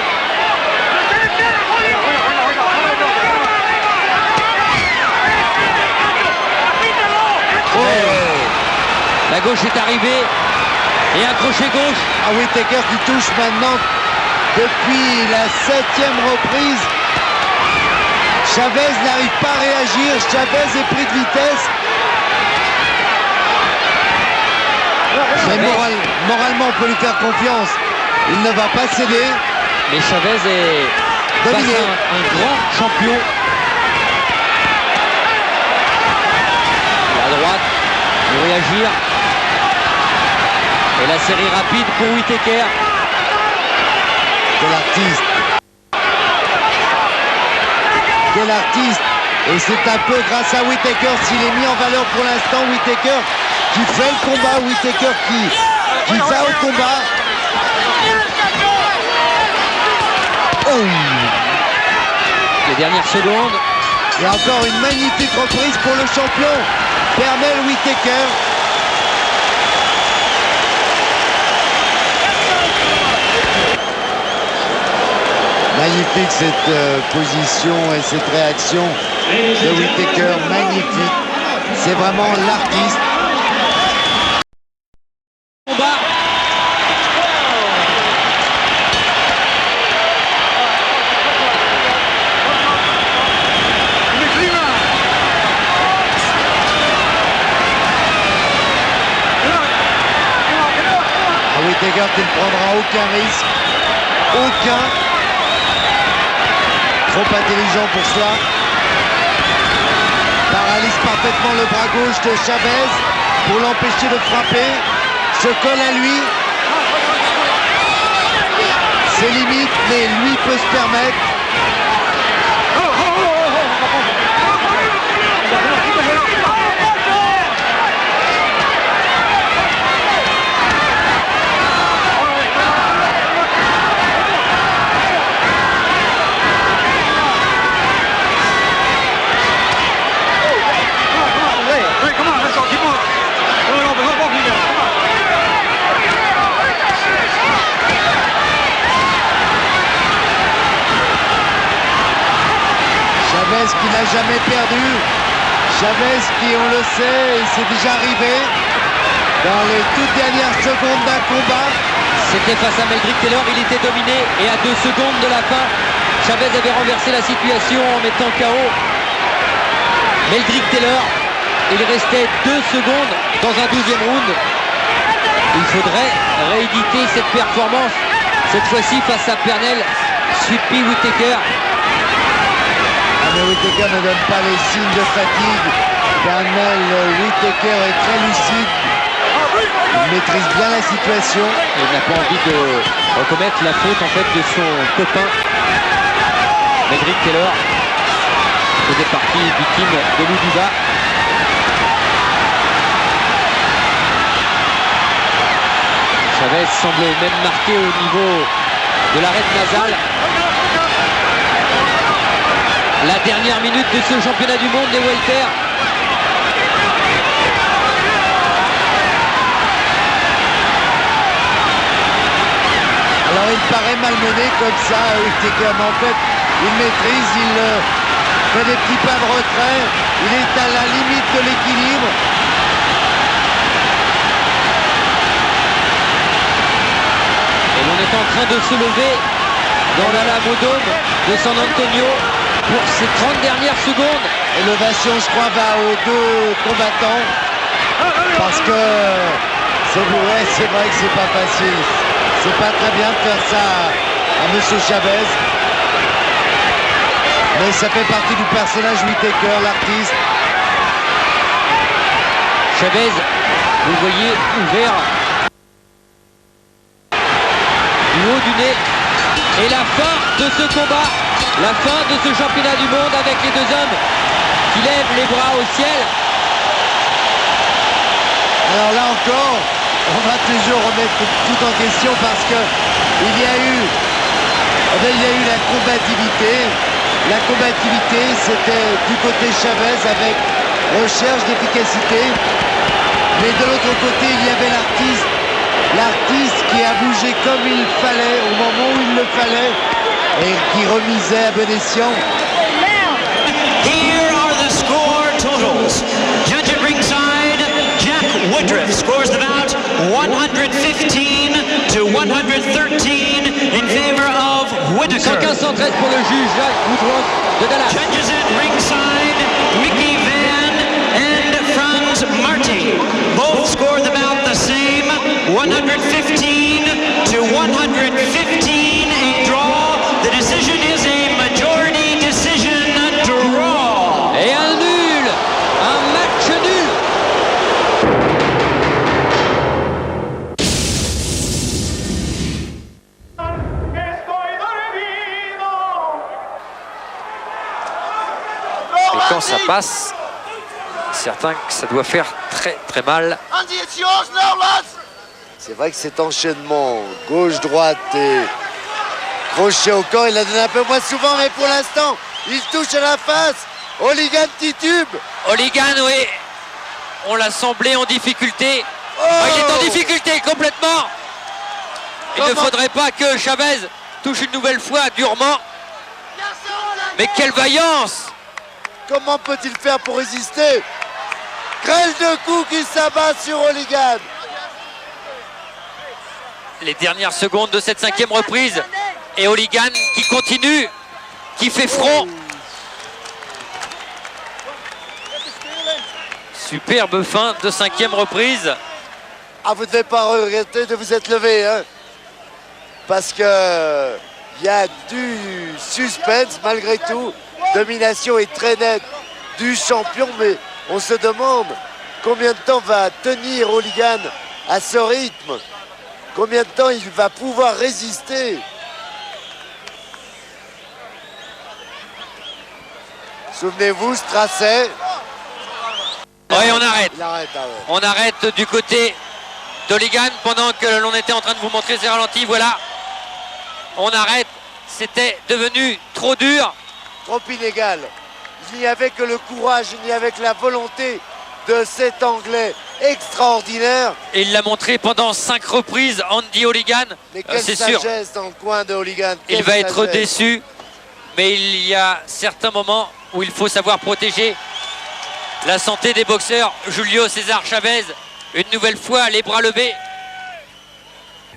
La gauche est arrivée et un crochet gauche. Ah, Whitaker qui touche maintenant depuis la 7e reprise. Chavez n'arrive pas à réagir. Chavez est pris de vitesse. Mais moralement, on peut lui faire confiance. Il ne va pas céder. Mais Chavez est dominé. Un grand champion. À droite, pour réagir. Et la série rapide pour Whitaker. Quel artiste. Et c'est un peu grâce à Whitaker, s'il est mis en valeur pour l'instant, Whitaker qui fait le combat, Whittaker qui va au combat. Oh. Les dernières secondes. Et encore une magnifique reprise pour le champion, Pernell Whittaker. Magnifique cette position et cette réaction de Whittaker, magnifique. C'est vraiment l'artiste. Whittaker qui ne prendra aucun risque, aucun. Trop intelligent pour cela. Paralyse parfaitement le bras gauche de Chavez pour l'empêcher de frapper. Se colle à lui. C'est limite, mais lui peut se permettre. Qui n'a jamais perdu. Chavez qui, on le sait, il s'est déjà arrivé dans les toutes dernières secondes d'un combat. C'était face à Meldrick Taylor, il était dominé et à 2 secondes de la fin, Chavez avait renversé la situation en mettant KO Meldrick Taylor. Il restait 2 secondes dans un 12e round. Il faudrait rééditer cette performance, cette fois-ci face à Pernell Sweetpea Whittaker. Mais Whittaker ne donne pas les signes de fatigue. Pernell Whittaker est très lucide. Il maîtrise bien la situation. Il n'a pas envie de recommettre la faute en fait de son copain Meldrick Taylor. Il faisait partie du team de Louduba. Chavez semble même marqué au niveau de l'arête nasale. La dernière minute de ce championnat du monde des welter. Alors il paraît malmené comme ça, Whittaker, mais en fait il maîtrise, il fait des petits pas de retrait, il est à la limite de l'équilibre. Et l'on est en train de se lever dans l'Alamodome de San Antonio pour ces 30 dernières secondes. Et l'ovation, je crois, va aux 2 combattants parce que c'est vrai que c'est pas facile. C'est pas très bien de faire ça à Monsieur Chavez. Mais ça fait partie du personnage Whittaker, l'artiste. Chavez, vous voyez, ouvert du haut du nez. Et la fin de ce combat, la fin de ce championnat du monde avec les 2 hommes qui lèvent les bras au ciel. Alors là encore, on va toujours remettre tout en question parce que il y a eu la combativité. La combativité, c'était du côté Chavez avec recherche d'efficacité. Mais de l'autre côté, il y avait l'artiste. L'artiste qui a bougé comme il fallait, au moment où il le fallait, et qui remisait à bon escient. Here are the score totals. Judge at ringside, Jack Woodruff scores the bout 115 to 113 in favor of Whittaker. 115-113 pour le juge Jack Woodruff de Dallas. Judges at ringside, Mickey Van and Franz Marty. Both score the bout the same, 115 to 115, a draw. The decision is a majority decision draw. Et un nul, un match nul. Et quand ça passe, certain que ça doit faire très très mal. C'est vrai que cet enchaînement gauche-droite et crochet au corps, il a donné un peu moins souvent, mais pour l'instant, il touche à la face. Oligan titube. Oligan, oui, on l'a semblé en difficulté. Oh, il est en difficulté complètement. Il ne faudrait pas que Chavez touche une nouvelle fois durement. Mais quelle vaillance! Comment peut-il faire pour résister? Grêle de coups qui s'abat sur Oligan. Les dernières secondes de cette 5e reprise. Et Oligan qui continue, qui fait front. Superbe fin de 5e reprise. Ah, vous ne devez pas regretter de vous être levé, hein? Parce que il y a du suspense malgré tout. Domination est très nette du champion, mais on se demande combien de temps va tenir Oligan à ce rythme. Combien de temps il va pouvoir résister. Souvenez-vous, Strasset. Oui, on arrête. Il arrête, ah ouais. On arrête du côté d'Oligan pendant que l'on était en train de vous montrer ces ralentis. Voilà. On arrête. C'était devenu trop dur. Trop inégal. Il n'y avait que le courage, il n'y avait que la volonté de cet Anglais extraordinaire. Et il l'a montré pendant 5 reprises, Andy Oligan. Mais quelle c'est sûr. sagesse dans le coin de Oligan. Il va être déçu. Mais il y a certains moments où il faut savoir protéger la santé des boxeurs. Julio César Chavez, une nouvelle fois, les bras levés.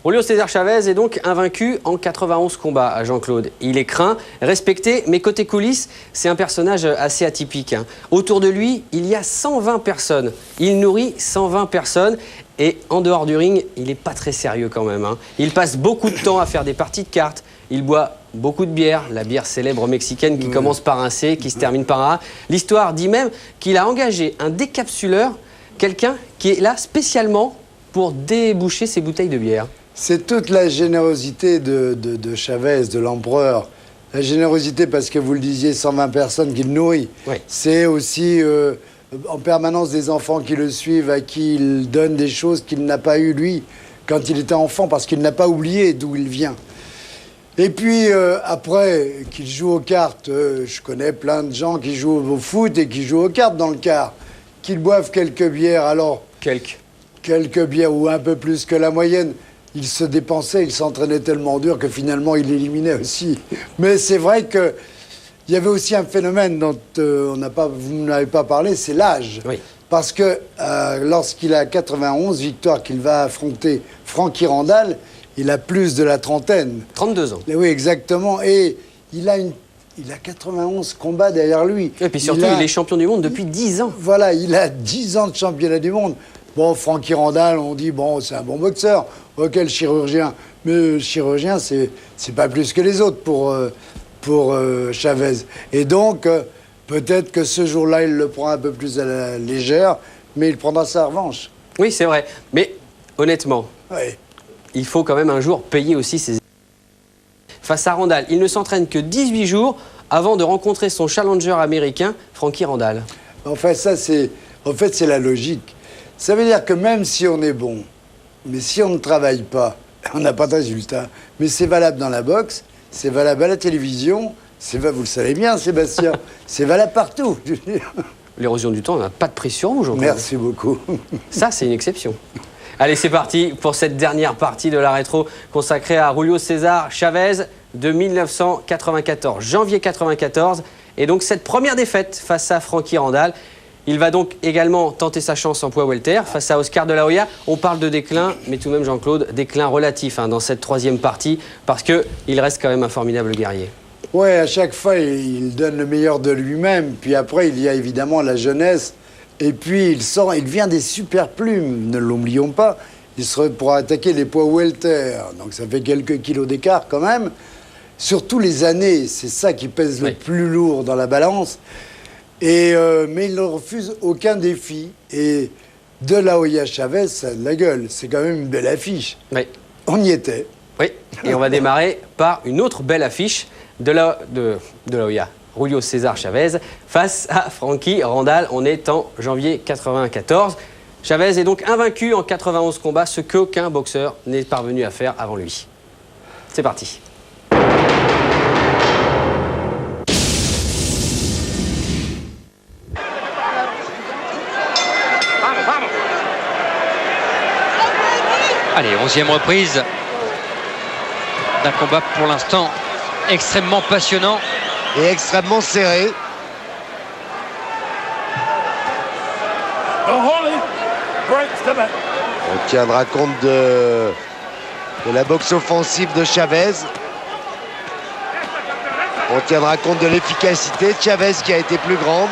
Julio César Chavez est donc invaincu en 91 combats à Jean-Claude. Il est craint, respecté, mais côté coulisses, c'est un personnage assez atypique. Autour de lui, il y a 120 personnes. Il nourrit 120 personnes et en dehors du ring, il n'est pas très sérieux quand même. Il passe beaucoup de temps à faire des parties de cartes. Il boit beaucoup de bière, la bière célèbre mexicaine qui commence par un C, qui se termine par un A. L'histoire dit même qu'il a engagé un décapsuleur, quelqu'un qui est là spécialement pour déboucher ses bouteilles de bière. C'est toute la générosité de Chavez, de l'empereur. La générosité parce que vous le disiez, 120 personnes qu'il nourrit. Oui. C'est aussi en permanence des enfants qui le suivent, à qui il donne des choses qu'il n'a pas eues lui quand il était enfant, parce qu'il n'a pas oublié d'où il vient. Et puis après qu'il joue aux cartes, je connais plein de gens qui jouent au foot et qui jouent aux cartes dans le car, qu'ils boivent quelques bières, alors... Quelques bières ou un peu plus que la moyenne. Il se dépensait, il s'entraînait tellement dur que finalement il éliminait aussi. Mais c'est vrai qu'il y avait aussi un phénomène dont vous n'avez pas parlé, c'est l'âge. Oui. Parce que lorsqu'il a 91 victoires, qu'il va affronter Frankie Randall, il a plus de la trentaine. 32 ans. Et oui, exactement. Et il a 91 combats derrière lui. Et puis surtout, il est champion du monde depuis 10 ans. Voilà, il a 10 ans de championnat du monde. Bon, Frankie Randall, on dit, bon, c'est un bon boxeur. Ok, le chirurgien. Mais le chirurgien, c'est pas plus que les autres pour Chavez. Et donc, peut-être que ce jour-là, il le prend un peu plus à la légère, mais il prendra sa revanche. Oui, c'est vrai. Mais honnêtement, il faut quand même un jour payer aussi ses... Face à Randall, il ne s'entraîne que 18 jours avant de rencontrer son challenger américain, Frankie Randall. Enfin, ça, c'est la logique. Ça veut dire que même si on est bon, mais si on ne travaille pas, on n'a pas de résultat. Mais c'est valable dans la boxe, c'est valable à la télévision, vous le savez bien, Sébastien, c'est valable partout. L'érosion du temps, on n'a pas de prix sur vous, Jean-Claude. Merci beaucoup. Ça, c'est une exception. Allez, c'est parti pour cette dernière partie de la rétro consacrée à Julio César Chavez de 1994, janvier 94. Et donc cette première défaite face à Frankie Randall. Il va donc également tenter sa chance en poids welter face à Oscar de la Hoya. On parle de déclin, mais tout de même, Jean-Claude, déclin relatif dans cette troisième partie, parce qu'il reste quand même un formidable guerrier. Oui, à chaque fois, il donne le meilleur de lui-même. Puis après, il y a évidemment la jeunesse. Et puis, il vient des super plumes, ne l'oublions pas. Il serait pour attaquer les poids welter. Donc ça fait quelques kilos d'écart quand même. Surtout les années, c'est ça qui pèse le plus lourd dans la balance. Mais il ne refuse aucun défi. Et de la Hoya Chavez, ça a de la gueule. C'est quand même une belle affiche. Oui. On y était. Oui, et on va démarrer par une autre belle affiche de la Hoya. Julio César Chavez face à Frankie Randall. On est en janvier 94. Chavez est donc invaincu en 91 combats, ce qu'aucun boxeur n'est parvenu à faire avant lui. C'est parti. Allez, 11e reprise d'un combat pour l'instant extrêmement passionnant. Et extrêmement serré. On tiendra compte de la boxe offensive de Chavez. On tiendra compte de l'efficacité de Chavez qui a été plus grande.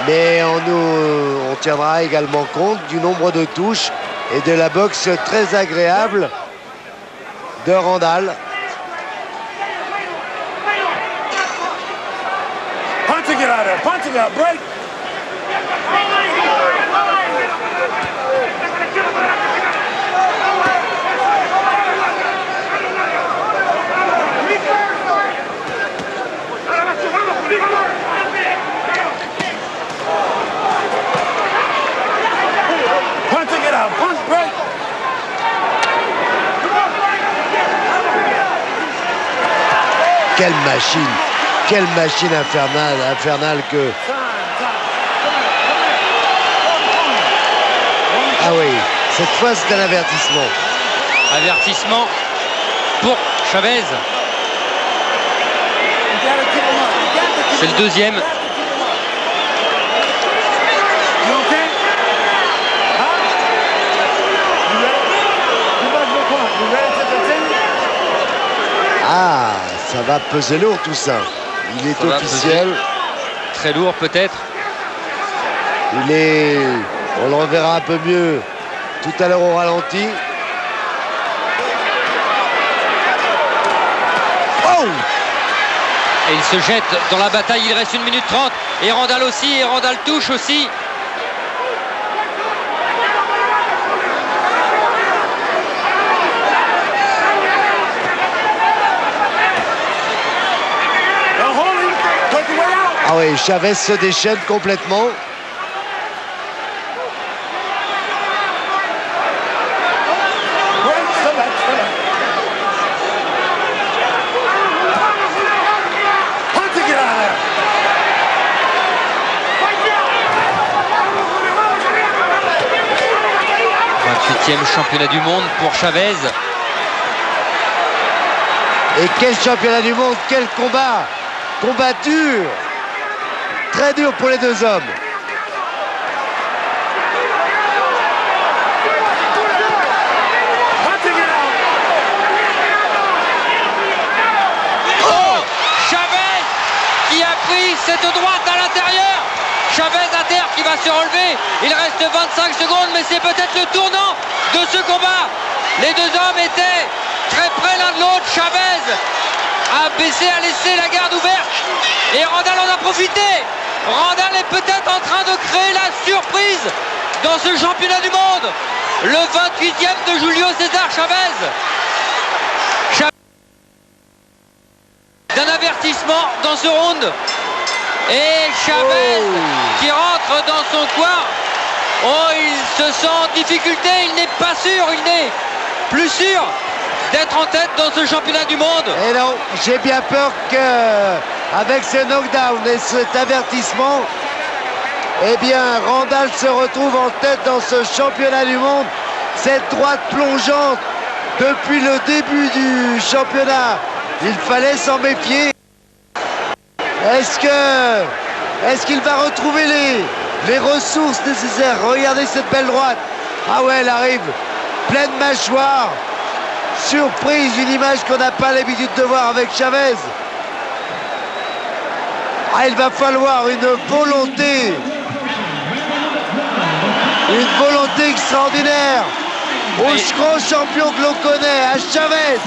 Mais on tiendra également compte du nombre de touches et de la boxe très agréable de Randall. Punching it out there, punching out, break. Punching it out, punch, break. Quelle machine infernale que... Ah oui, cette fois c'est un avertissement. Avertissement pour Chavez. C'est le deuxième. Ah, ça va peser lourd tout ça. Il est officiel. Très lourd peut-être. On le reverra un peu mieux tout à l'heure au ralenti. Oh! Et il se jette dans la bataille, il reste 1 minute 30. Et Randall aussi, et Randall touche aussi. Ah oui, Chavez se déchaîne complètement. Championnat du monde pour Chavez. Et quel championnat du monde, quel combat! Combat dur! Très dur pour les deux hommes. Oh! Chavez qui a pris cette droite à l'intérieur. Chavez à terre qui va se relever. Il reste 25 secondes, mais c'est peut-être le tournant de ce combat. Les deux hommes étaient très près l'un de l'autre. Chavez a baissé, a laissé la garde ouverte. Et Randall en a profité. Randall est peut-être en train de créer la surprise dans ce championnat du monde. Le 28e de Julio César Chavez. D'un avertissement dans ce round. Et Chavez qui rentre dans son coin. Oh, il se sent en difficulté, il n'est pas sûr, il n'est plus sûr d'être en tête dans ce championnat du monde. Et non, j'ai bien peur qu'avec ce knockdown et cet avertissement, eh bien, Randall se retrouve en tête dans ce championnat du monde. Cette droite plongeante depuis le début du championnat, il fallait s'en méfier. Est-ce qu'il va retrouver les ressources nécessaires? Regardez cette belle droite. Ah ouais, elle arrive pleine mâchoire. Surprise, une image qu'on n'a pas l'habitude de voir avec Chavez. Ah, il va falloir une volonté extraordinaire au grand champion que l'on connaît, à Chavez.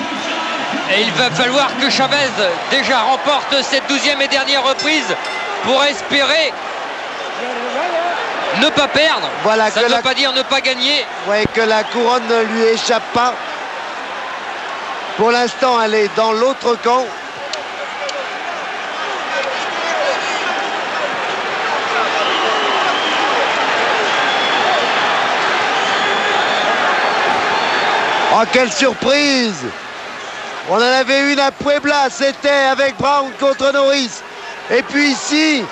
Et il va falloir que Chavez déjà remporte cette 12e et dernière reprise pour espérer ne pas perdre. Voilà, ça ne veut pas dire ne pas gagner. Ouais, que la couronne ne lui échappe pas. Pour l'instant, elle est dans l'autre camp. Oh, quelle surprise! On en avait une à Puebla, c'était avec Brown contre Norris. Et puis ici,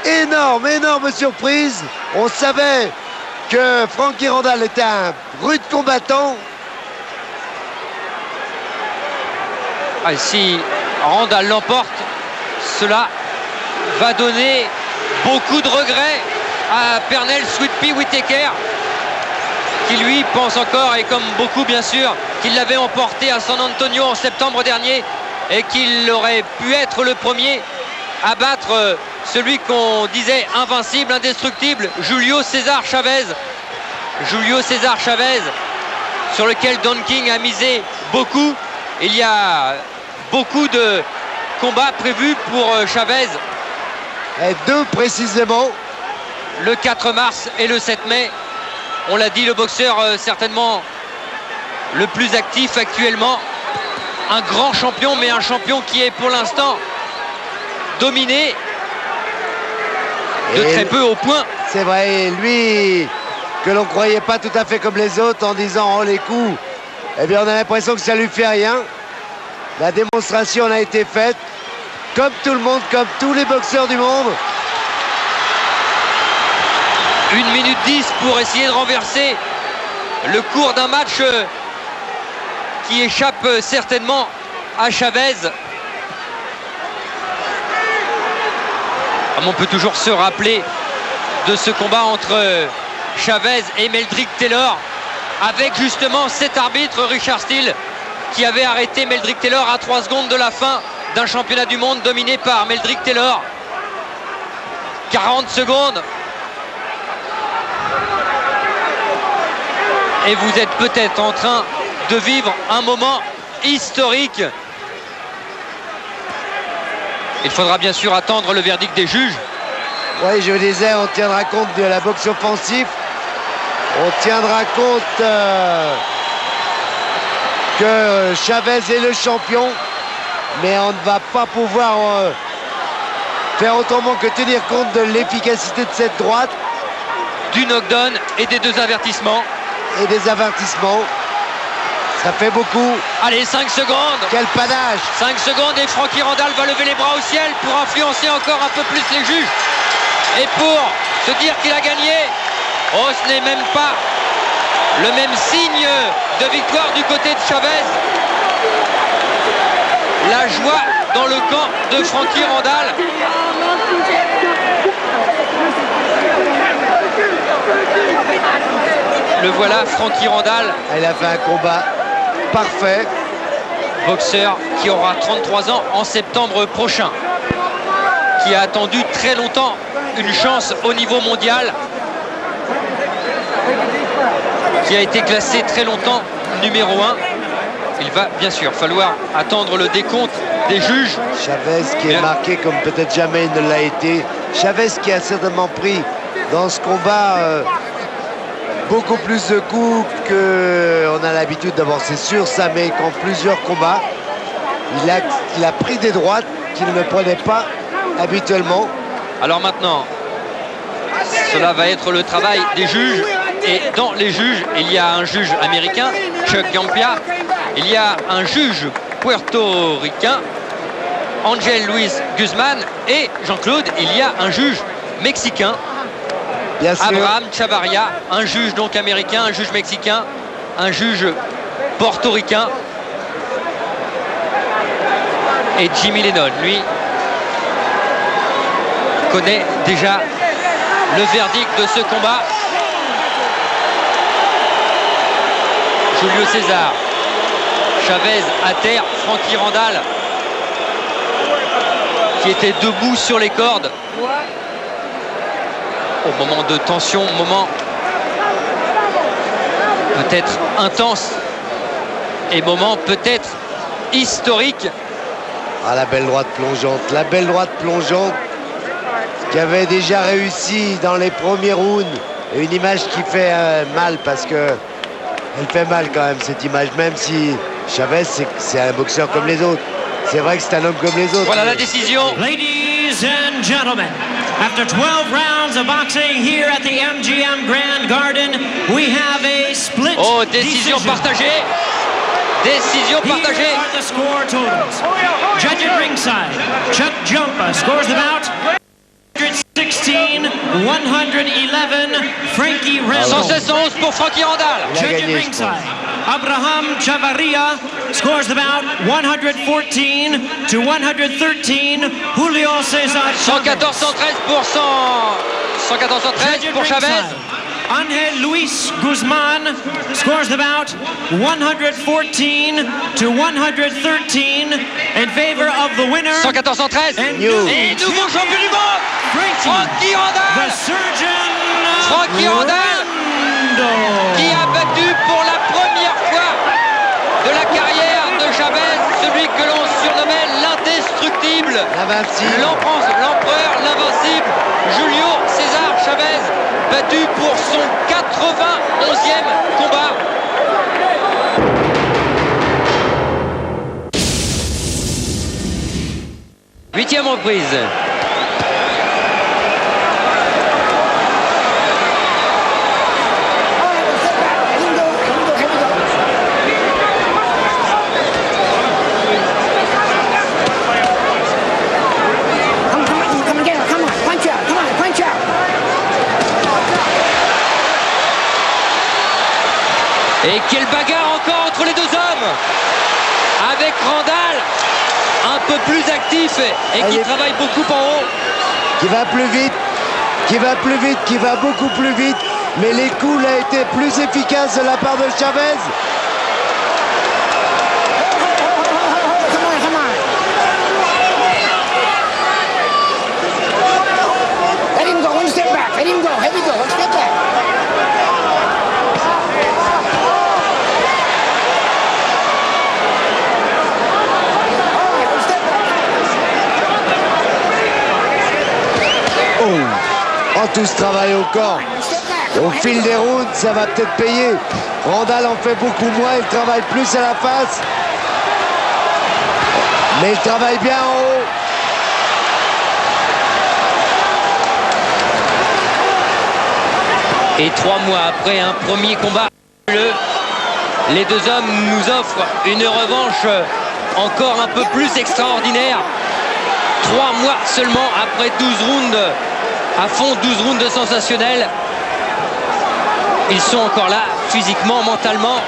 énorme surprise. On savait que Frankie Randall était un rude combattant. Ah, si Randall l'emporte, cela va donner beaucoup de regrets à Pernell Sweetpea Whitaker, qui lui pense encore, et comme beaucoup bien sûr, qu'il l'avait emporté à San Antonio en septembre dernier et qu'il aurait pu être le premier à battre celui qu'on disait invincible, indestructible, Julio César Chavez. Julio César Chavez, sur lequel Don King a misé beaucoup. Il y a beaucoup de combats prévus pour Chavez. Et 2 précisément. Le 4 mars et le 7 mai. On l'a dit, le boxeur certainement le plus actif actuellement. Un grand champion, mais un champion qui est pour l'instant dominé de très peu au point. C'est vrai, lui que l'on croyait pas tout à fait comme les autres en disant oh les coups, eh bien on a l'impression que ça lui fait rien. La démonstration a été faite, comme tout le monde, comme tous les boxeurs du monde. 1 minute 10 pour essayer de renverser le cours d'un match qui échappe certainement à Chavez. On peut toujours se rappeler de ce combat entre Chavez et Meldrick Taylor, avec justement cet arbitre Richard Steele qui avait arrêté Meldrick Taylor à 3 secondes de la fin d'un championnat du monde dominé par Meldrick Taylor. 40 secondes. Et vous êtes peut-être en train de vivre un moment historique. Il faudra bien sûr attendre le verdict des juges. Oui, je disais, on tiendra compte de la boxe offensive. On tiendra compte que Chavez est le champion. Mais on ne va pas pouvoir faire autrement que tenir compte de l'efficacité de cette droite. Du knockdown et des 2 avertissements. Et des avertissements. Ça fait beaucoup. Allez, 5 secondes. Quel panache. 5 secondes et Frankie Randall va lever les bras au ciel pour influencer encore un peu plus les juges. Et pour se dire qu'il a gagné. Oh, ce n'est même pas le même signe de victoire du côté de Chavez. La joie dans le camp de Frankie Randall. Le voilà, Frankie Randall. Il a fait un combat parfait. Boxeur qui aura 33 ans en septembre prochain. Qui a attendu très longtemps une chance au niveau mondial. Qui a été classé très longtemps numéro 1. Il va bien sûr falloir attendre le décompte des juges. Chavez qui est marqué comme peut-être jamais il ne l'a été. Chavez qui a certainement pris dans ce combat beaucoup plus de coups qu'on a l'habitude d'avoir, c'est sûr ça, mais qu'en plusieurs combats, il a pris des droites qu'il ne prenait pas habituellement. Alors maintenant, cela va être le travail des juges. Et dans les juges, il y a un juge américain, Chuck Gampia. Il y a un juge puertoricain, Angel Luis Guzman. Et Jean-Claude, il y a un juge mexicain, Abraham Chavarria. Un juge donc américain, un juge mexicain, un juge portoricain. Et Jimmy Lennon, lui, connaît déjà le verdict de ce combat. Julio César, Chavez à terre, Frankie Randall qui était debout sur les cordes au moment de tension, moment peut-être intense et moment peut-être historique. Ah, la belle droite plongeante qui avait déjà réussi dans les premiers rounds. Et une image qui fait mal parce que elle fait mal quand même cette image, même si Chavez c'est un boxeur comme les autres. C'est vrai que c'est un homme comme les autres. Voilà la décision. Ladies and gentlemen, After 12 rounds of boxing here at the MGM Grand Garden, we have a split décision partagée. Décision partagée. Here are the score totals. Judge at ringside, Chuck Jumpa scores the bout. 116, 111, Frankie Randall. 111 pour Frankie Randall. Judge at ringside, Abraham Chavarria scores the bout. 114 to 113, Julio Cesar Chavez. 114-113 pour Chavez. Angel Luis Guzman scores the bout. 114 to 113 in favor of the winner. 114-113. Et nouveau champion du monde, Frankie Randall. The surgeon. Frankie Randall, qui a battu pour la première fois de la carrière de Chavez celui que l'on surnommait l'indestructible, l'empereur, l'invincible, Julio César Chavez, battu pour son 91e combat. Huitième reprise. Et quelle bagarre encore entre les deux hommes, avec Randall un peu plus actif et qui travaille beaucoup en haut. Qui va plus vite, qui va beaucoup plus vite, mais les coups ont été plus efficaces de la part de Chavez. Let him go, one step back. Let him go, here we go, one step back. Oh, tout ce travail au corps. Au fil des rounds, ça va peut-être payer. Randall en fait beaucoup moins, il travaille plus à la face. Mais il travaille bien en haut. Et 3 mois après un premier combat, les deux hommes nous offrent une revanche encore un peu plus extraordinaire. 3 mois seulement après 12 rounds à fond, 12 rounds sensationnels. Ils sont encore là, physiquement, mentalement.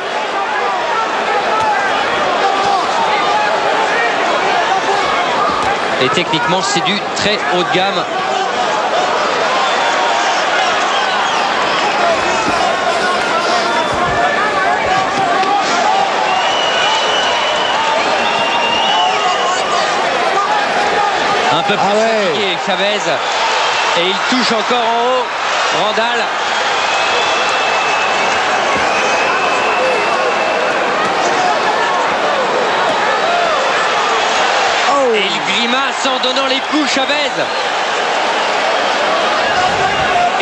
Et techniquement, c'est du très haut de gamme. Un peu plus fatigué, Chavez. Et il touche encore en haut, Randall. Et il grimace en donnant les coups, Chavez.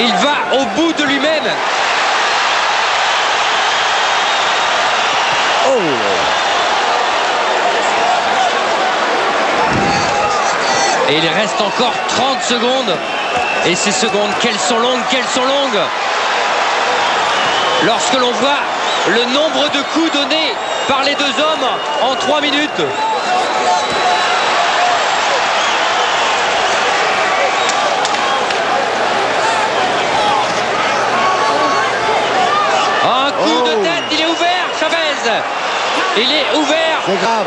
Il va au bout de lui-même. Et il reste encore 30 secondes. Et ces secondes, quelles sont longues, lorsque l'on voit le nombre de coups donnés par les deux hommes en 3 minutes. Un coup de tête, il est ouvert, Chavez. Il est ouvert. C'est grave.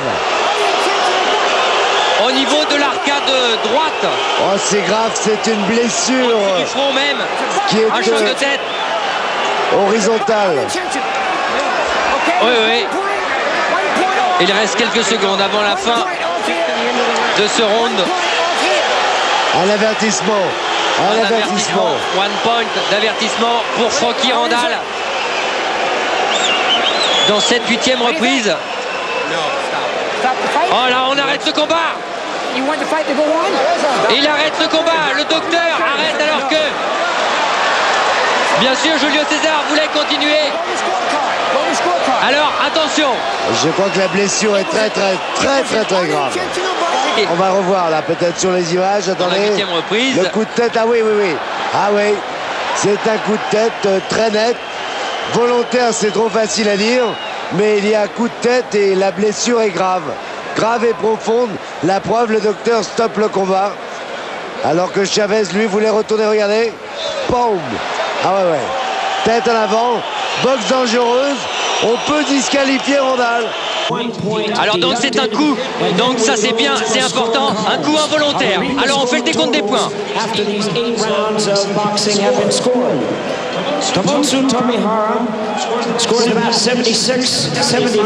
Au niveau de l'arcade droite. Oh, c'est grave, c'est une blessure. Du front même. Qui est un choc de tête. Horizontale. Oui. Il reste quelques secondes avant la fin de ce round. Un avertissement. Un avertissement. 1 point d'avertissement pour Frankie Randall. Dans cette 8e reprise. Oh là, on arrête ce combat. Il arrête ce combat. Le docteur arrête alors que, bien sûr, Julio César voulait continuer. Alors, attention. Je crois que la blessure est très grave. On va revoir là, peut-être sur les images. Attendez. Dans la 8e reprise. Le coup de tête, ah oui, oui, oui. Ah oui, c'est un coup de tête très net. Volontaire, c'est trop facile à dire. Mais il y a un coup de tête et la blessure est grave. Grave et profonde. La preuve, le docteur stoppe le combat. Alors que Chavez, lui, voulait retourner, regardez. Boum. Ah ouais, ouais. Tête en avant. Boxe dangereuse. On peut disqualifier Randall. Alors donc c'est un coup, donc ça c'est bien, c'est important, un coup involontaire. Alors on fait le décompte des points. Tomotsu Tomihara scores about 76, 75.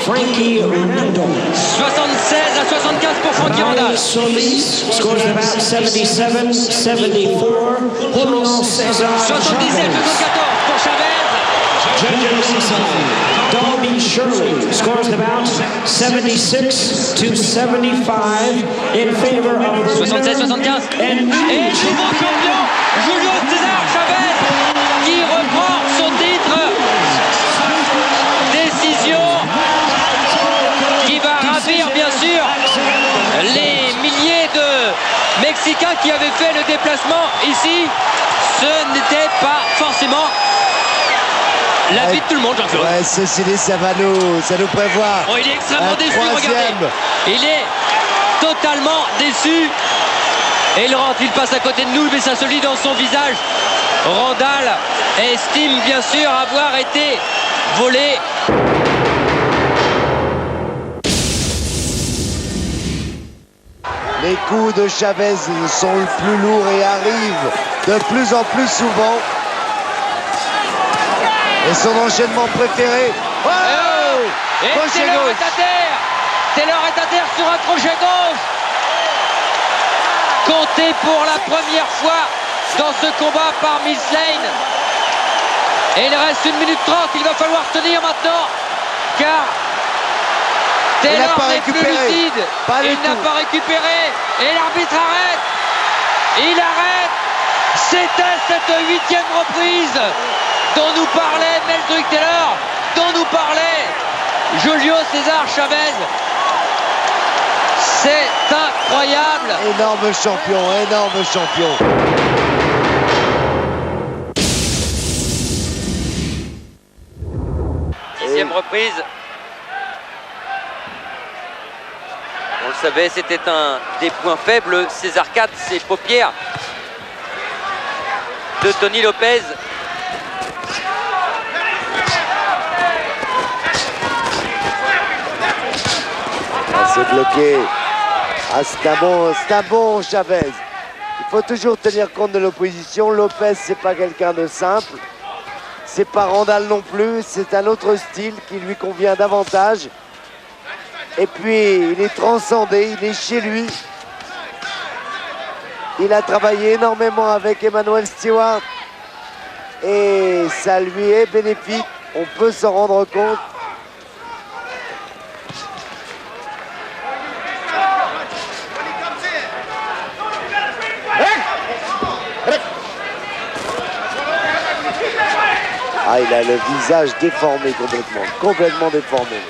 Frankie Randall. 76 à 75 pour Frankie Randall. Solis scores about 77, 74. Julio César 77, 74 pour Chavez. Darby Shirley scores about 76 to 75 in favor of 76, 75. Et nouveau champion, Julio César Chavez, qui reprend son titre. Décision qui va ravir bien sûr les milliers de Mexicains qui avaient fait le déplacement ici. Ce n'était pas forcément la vie de tout le monde, Jean-Claude. Ouais, ceci dit, ça nous prévoit. Oh, il est extrêmement déçu, troisième. regardez. Il est totalement déçu. Et il passe à côté de nous, mais ça se lit dans son visage. Randall estime bien sûr avoir été volé. Les coups de Chavez sont le plus lourds et arrivent de plus en plus souvent. Et son enchaînement préféré. Oh, et Taylor est à terre. Taylor est à terre sur un crochet gauche. Compté pour la première fois dans ce combat par Miss Lane. Et il reste 1 minute 30. Il va falloir tenir maintenant. Car Taylor n'est plus lucide. Il n'a pas récupéré. Et l'arbitre arrête. Il arrête. C'était cette 8e reprise dont nous parlait Meldrick Taylor, dont nous parlait Julio César Chavez. C'est incroyable. Énorme champion, énorme champion. Sixième reprise. On le savait, c'était un des points faibles, ces arcades, ces paupières de Tony Lopez. C'est bloqué. Ah, c'est un bon Chavez. Il faut toujours tenir compte de l'opposition. Lopez, c'est pas quelqu'un de simple. C'est pas Randall non plus. C'est un autre style qui lui convient davantage. Et puis, il est transcendé. Il est chez lui. Il a travaillé énormément avec Emmanuel Stewart. Et ça lui est bénéfique. On peut s'en rendre compte. Ah, il a le visage déformé complètement déformé.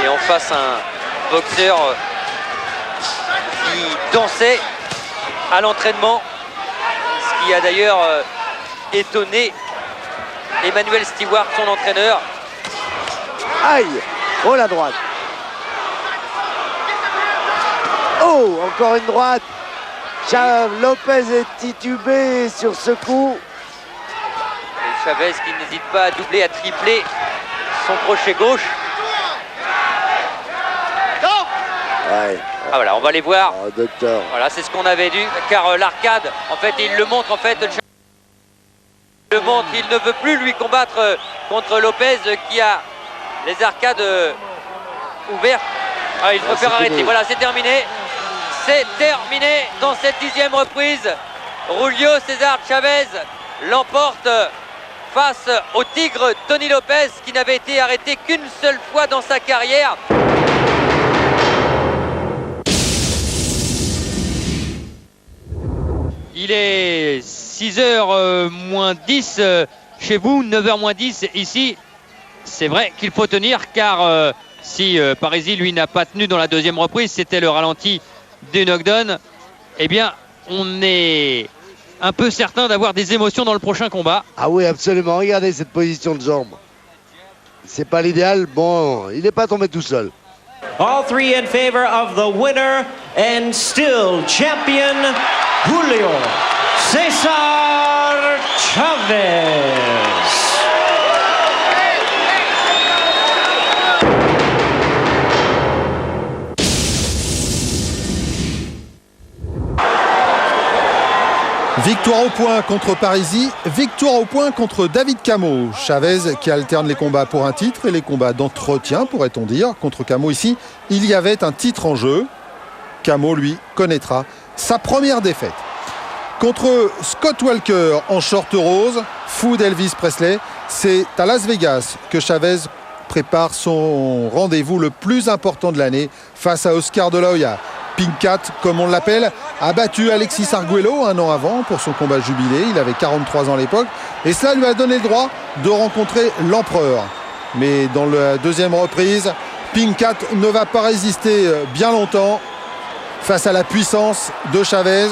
Et en face, un boxeur qui dansait à l'entraînement, ce qui a d'ailleurs étonné Emmanuel Stewart, son entraîneur. Aïe! Oh, la droite! Oh, encore une droite! Lopez est titubé sur ce coup. Et Chavez qui n'hésite pas à doubler, à tripler son crochet gauche. Ouais. Ah voilà, on va les voir. Oh, docteur. Voilà, c'est ce qu'on avait dû, car l'arcade, en fait, il le montre, en fait, il le montre, il ne veut plus lui combattre contre Lopez qui a les arcades ouvertes. Ah, il préfère arrêter. Fini. Voilà, c'est terminé. C'est terminé dans cette 10e reprise. Julio César Chavez l'emporte face au tigre Tony Lopez qui n'avait été arrêté qu'une seule fois dans sa carrière. Il est 6h moins 10 chez vous, 9h moins 10 ici. C'est vrai qu'il faut tenir car si Parisi, lui, n'a pas tenu dans la deuxième reprise, c'était le ralenti du knockdown, eh bien, on est un peu certain d'avoir des émotions dans le prochain combat. Ah oui, absolument. Regardez cette position de jambe. C'est pas l'idéal. Bon, il n'est pas tombé tout seul. All three in favor of the winner and still champion, Julio César Chávez. Victoire au point contre Parisi, victoire au point contre David Camo. Chavez qui alterne les combats pour un titre et les combats d'entretien, pourrait-on dire. Contre Camo ici, il y avait un titre en jeu. Camo, lui, connaîtra sa première défaite. Contre Scott Walker en short rose, fou d'Elvis Presley, c'est à Las Vegas que Chavez prépare son rendez-vous le plus important de l'année face à Oscar de la Hoya. Pink Cat, comme on l'appelle, a battu Alexis Arguello un an avant pour son combat jubilé. Il avait 43 ans à l'époque. Et cela lui a donné le droit de rencontrer l'empereur. Mais dans la deuxième reprise, Pink Cat ne va pas résister bien longtemps face à la puissance de Chavez.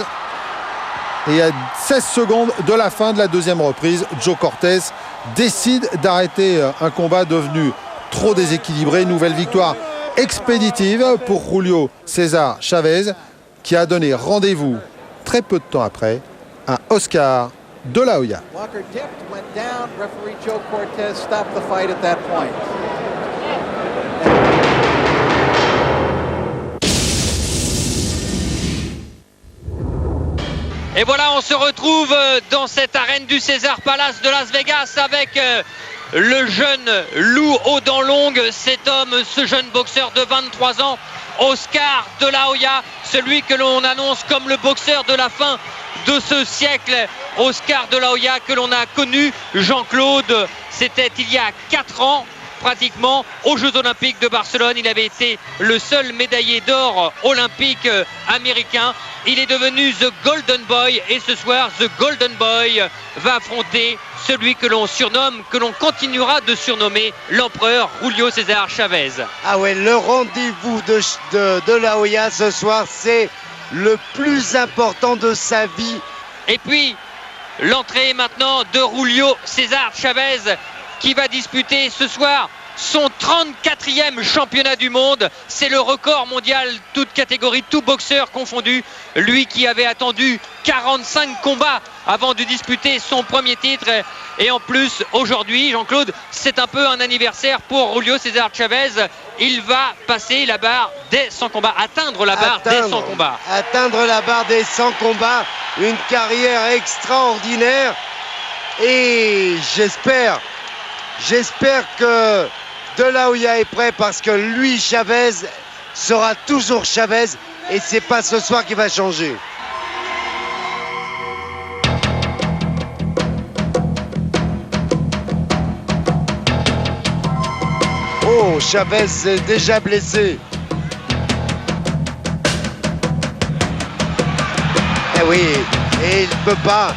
Et à 16 secondes de la fin de la deuxième reprise, Joe Cortez décide d'arrêter un combat devenu trop déséquilibré. Nouvelle victoire expéditive pour Julio César Chavez, qui a donné rendez-vous très peu de temps après à Oscar de la Hoya. Walker dipped, went down. Referee Joe Cortez stopped the fight at that point. Et voilà, on se retrouve dans cette arène du Caesars Palace de Las Vegas avec le jeune loup aux dents longues, cet homme, ce jeune boxeur de 23 ans, Oscar de la Hoya, celui que l'on annonce comme le boxeur de la fin de ce siècle. Oscar de la Hoya que l'on a connu, Jean-Claude, c'était il y a 4 ans pratiquement aux Jeux Olympiques de Barcelone. Il avait été le seul médaillé d'or olympique américain. Il est devenu The Golden Boy et ce soir, The Golden Boy va affronter celui que l'on surnomme, que l'on continuera de surnommer l'empereur Julio César Chavez. Ah ouais, le rendez-vous de la Hoya ce soir, c'est le plus important de sa vie. Et puis, l'entrée maintenant de Julio César Chavez qui va disputer ce soir son 34e championnat du monde. C'est le record mondial, toute catégorie, tout boxeur confondu. Lui qui avait attendu 45 combats avant de disputer son premier titre. Et en plus, aujourd'hui, Jean-Claude, c'est un peu un anniversaire pour Julio César Chavez. Il va passer la barre des 100 combats, atteindre la barre des 100 combats. Atteindre la barre des 100 combats, une carrière extraordinaire. Et j'espère que De La Hoya est prêt parce que lui, Chavez, sera toujours Chavez et c'est pas ce soir qui va changer. Oh, Chavez est déjà blessé. Eh oui, et il peut pas.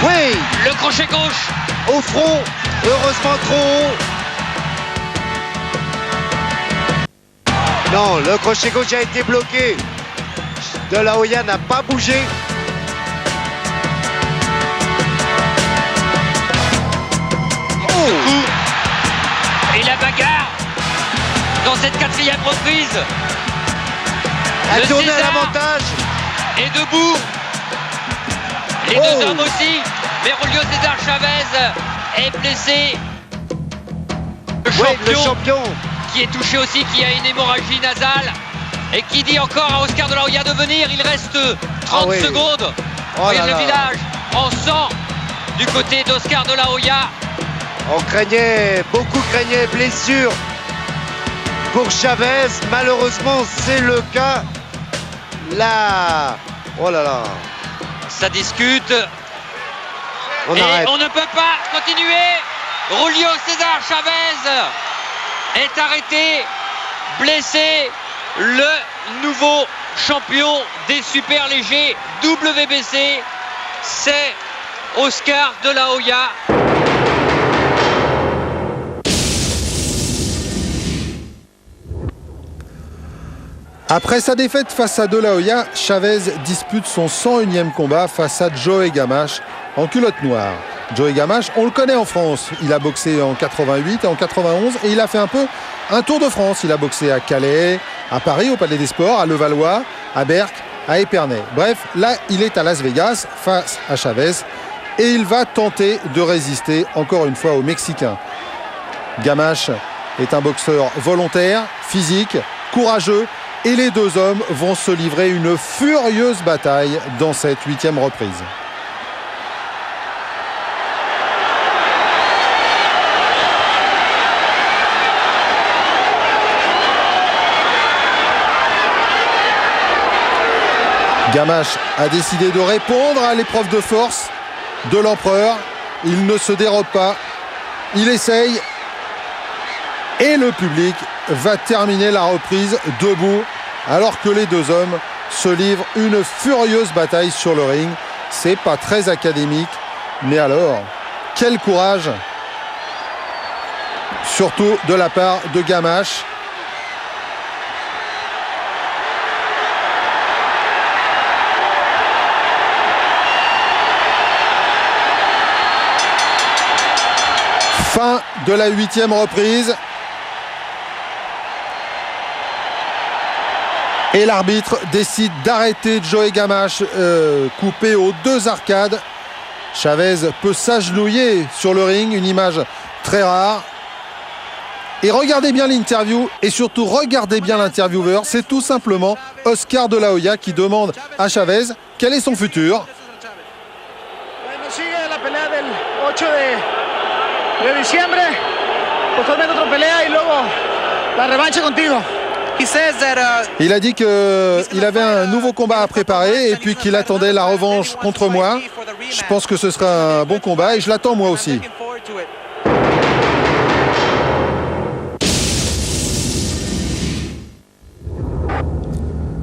Oui, le crochet gauche au front, heureusement trop haut. Non, le crochet gauche a été bloqué. De La Hoya n'a pas bougé. Oh. Et la bagarre dans cette 4e reprise. A tourné à l'avantage. Et debout. Les deux hommes aussi, mais Julio César Chavez est blessé. Le champion qui est touché aussi, qui a une hémorragie nasale et qui dit encore à Oscar de la Hoya de venir. Il reste 30 secondes. Voyez le village en sang du côté d'Oscar de la Hoya. Beaucoup craignaient blessure pour Chavez. Malheureusement, c'est le cas. Là, oh là là. Ça discute. On arrête. On ne peut pas continuer. Julio César Chavez est arrêté, blessé. Le nouveau champion des super légers WBC, c'est Oscar de la Hoya. Après sa défaite face à De La Hoya, Chavez dispute son 101e combat face à Joey Gamache en culotte noire. Joey Gamache, on le connaît en France. Il a boxé en 88 et en 91 et il a fait un peu un tour de France. Il a boxé à Calais, à Paris, au Palais des Sports, à Levallois, à Berck, à Épernay. Bref, là, il est à Las Vegas face à Chavez et il va tenter de résister encore une fois aux Mexicains. Gamache est un boxeur volontaire, physique, courageux. Et les deux hommes vont se livrer une furieuse bataille dans cette 8e reprise. Gamache a décidé de répondre à l'épreuve de force de l'empereur. Il ne se dérobe pas. Il essaye. Et le public va terminer la reprise debout alors que les deux hommes se livrent une furieuse bataille sur le ring. C'est pas très académique, mais alors, quel courage, surtout de la part de Gamache. Fin de la 8e reprise. Et l'arbitre décide d'arrêter Joey Gamache, coupé aux 2 arcades. Chavez peut s'agenouiller sur le ring, une image très rare. Et regardez bien l'interview et surtout regardez bien l'intervieweur. C'est tout simplement Oscar de la Hoya qui demande à Chavez quel est son futur. Sigue la pelea del 8 de diciembre, posteriormente otra pelea y luego la revancha contigo. Il a dit qu'il avait un nouveau combat à préparer et puis qu'il attendait la revanche contre moi. Je pense que ce sera un bon combat et je l'attends moi aussi.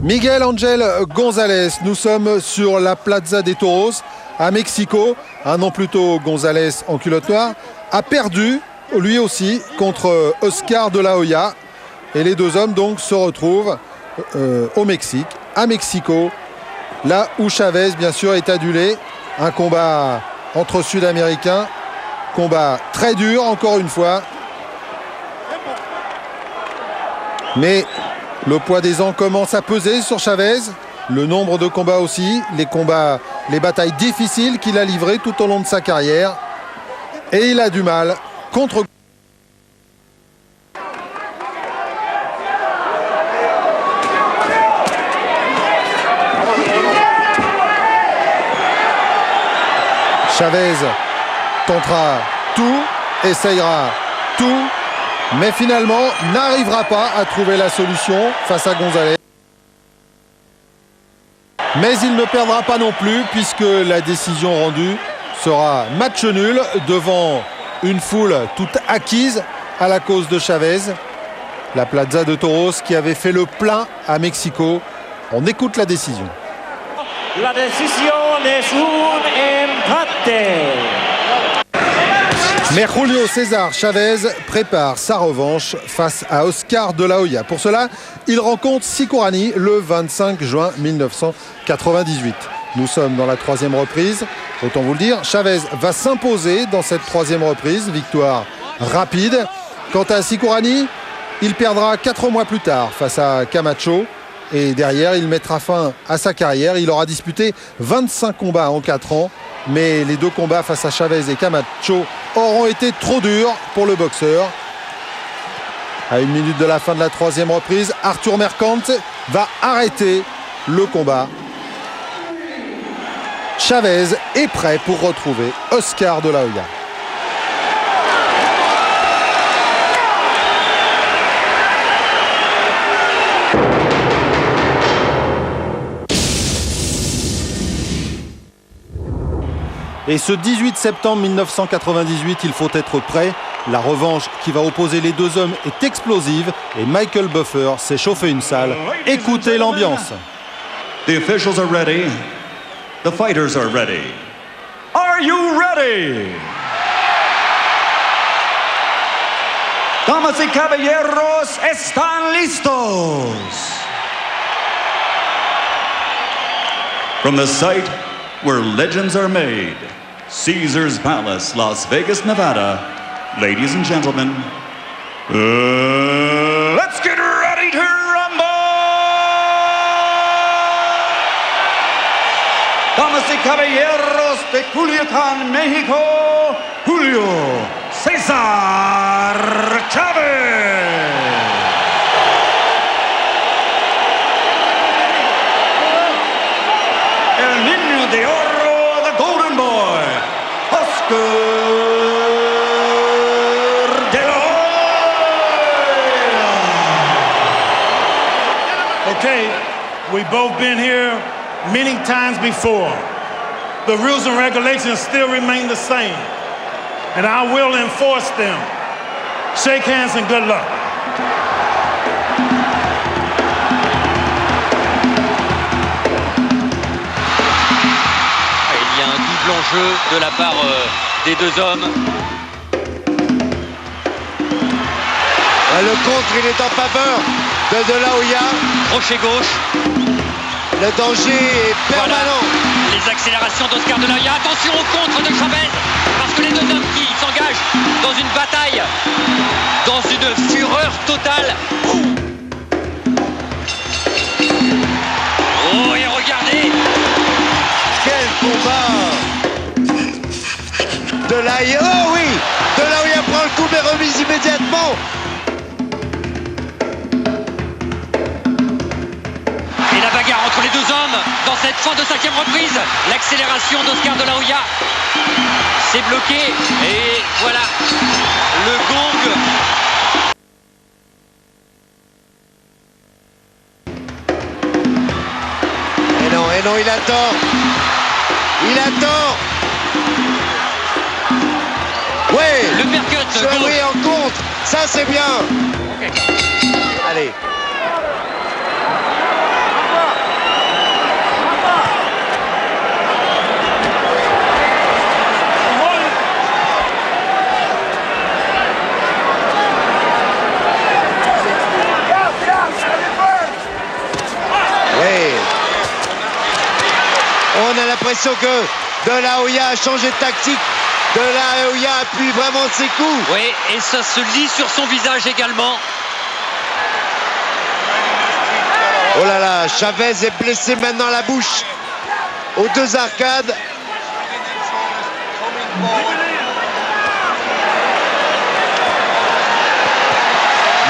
Miguel Ángel González, nous sommes sur la Plaza de Toros à Mexico. Un an plus tôt, González en culotte noire a perdu lui aussi contre Oscar de la Hoya. Et les deux hommes donc se retrouvent au Mexique, à Mexico, là où Chavez bien sûr est adulé. Un combat entre Sud-Américains, combat très dur encore une fois. Mais le poids des ans commence à peser sur Chavez. Le nombre de combats aussi, les batailles difficiles qu'il a livrées tout au long de sa carrière. Et il a du mal contre Chavez tentera tout, essayera tout, mais finalement n'arrivera pas à trouver la solution face à González. Mais il ne perdra pas non plus puisque la décision rendue sera match nul devant une foule toute acquise à la cause de Chavez. La Plaza de Toros qui avait fait le plein à Mexico. On écoute la décision. La decisión es un empate. Mais Julio César Chavez prépare sa revanche face à Oscar de la Hoya. Pour cela, il rencontre Cikurani le 25 juin 1998. Nous sommes dans la 3e reprise. Autant vous le dire, Chavez va s'imposer dans cette 3e reprise. Victoire rapide. Quant à Cikurani, il perdra 4 mois plus tard face à Camacho. Et derrière, il mettra fin à sa carrière. Il aura disputé 25 combats en 4 ans. Mais les 2 combats face à Chavez et Camacho auront été trop durs pour le boxeur. À 1 minute de la fin de la 3e reprise, Artur Mercante va arrêter le combat. Chavez est prêt pour retrouver Oscar de la Hoya. Et ce 18 septembre 1998, il faut être prêt. La revanche qui va opposer les 2 hommes est explosive et Michael Buffer s'est chauffé une salle. Écoutez l'ambiance. The officials are ready. The fighters are ready. Are you ready? Damas y caballeros, están listos. From the site where legends are made, Caesars Palace, Las Vegas, Nevada, ladies and gentlemen, let's get ready to rumble! Damas y caballeros de Culiacán, México, Julio César Chávez. El niño de oro, the golden boy, Oscar de la Hoya. Okay, we've both been here many times before. The rules and regulations still remain the same, and I will enforce them. Shake hands and good luck. Il y a un double enjeu de la part des deux hommes. Le contre, il est en faveur de la Hoya. Crochet gauche. Le danger est permanent. Voilà. Les accélérations d'Oscar de la Hoya. Attention au contre de Chavez, parce que les deux hommes qui s'engagent dans une bataille, dans une fureur totale. Oh, et regardez! Quel combat de la Hoya. Oh oui, de la Hoya prend le coup mais remise immédiatement. Et la bagarre entre les deux hommes dans cette fin de 5e reprise. L'accélération d'Oscar de la Hoya. C'est bloqué et voilà le gong. Et non, il a tort. Il a tort. Ouais. Le percut. Oui, en contre. Ça, c'est bien. Okay. Allez. On a l'impression que De La Hoya a changé de tactique. De La Hoya appuie vraiment de ses coups. Oui, et ça se lit sur son visage également. Oh là là, Chavez est blessé maintenant à la bouche. Aux deux arcades.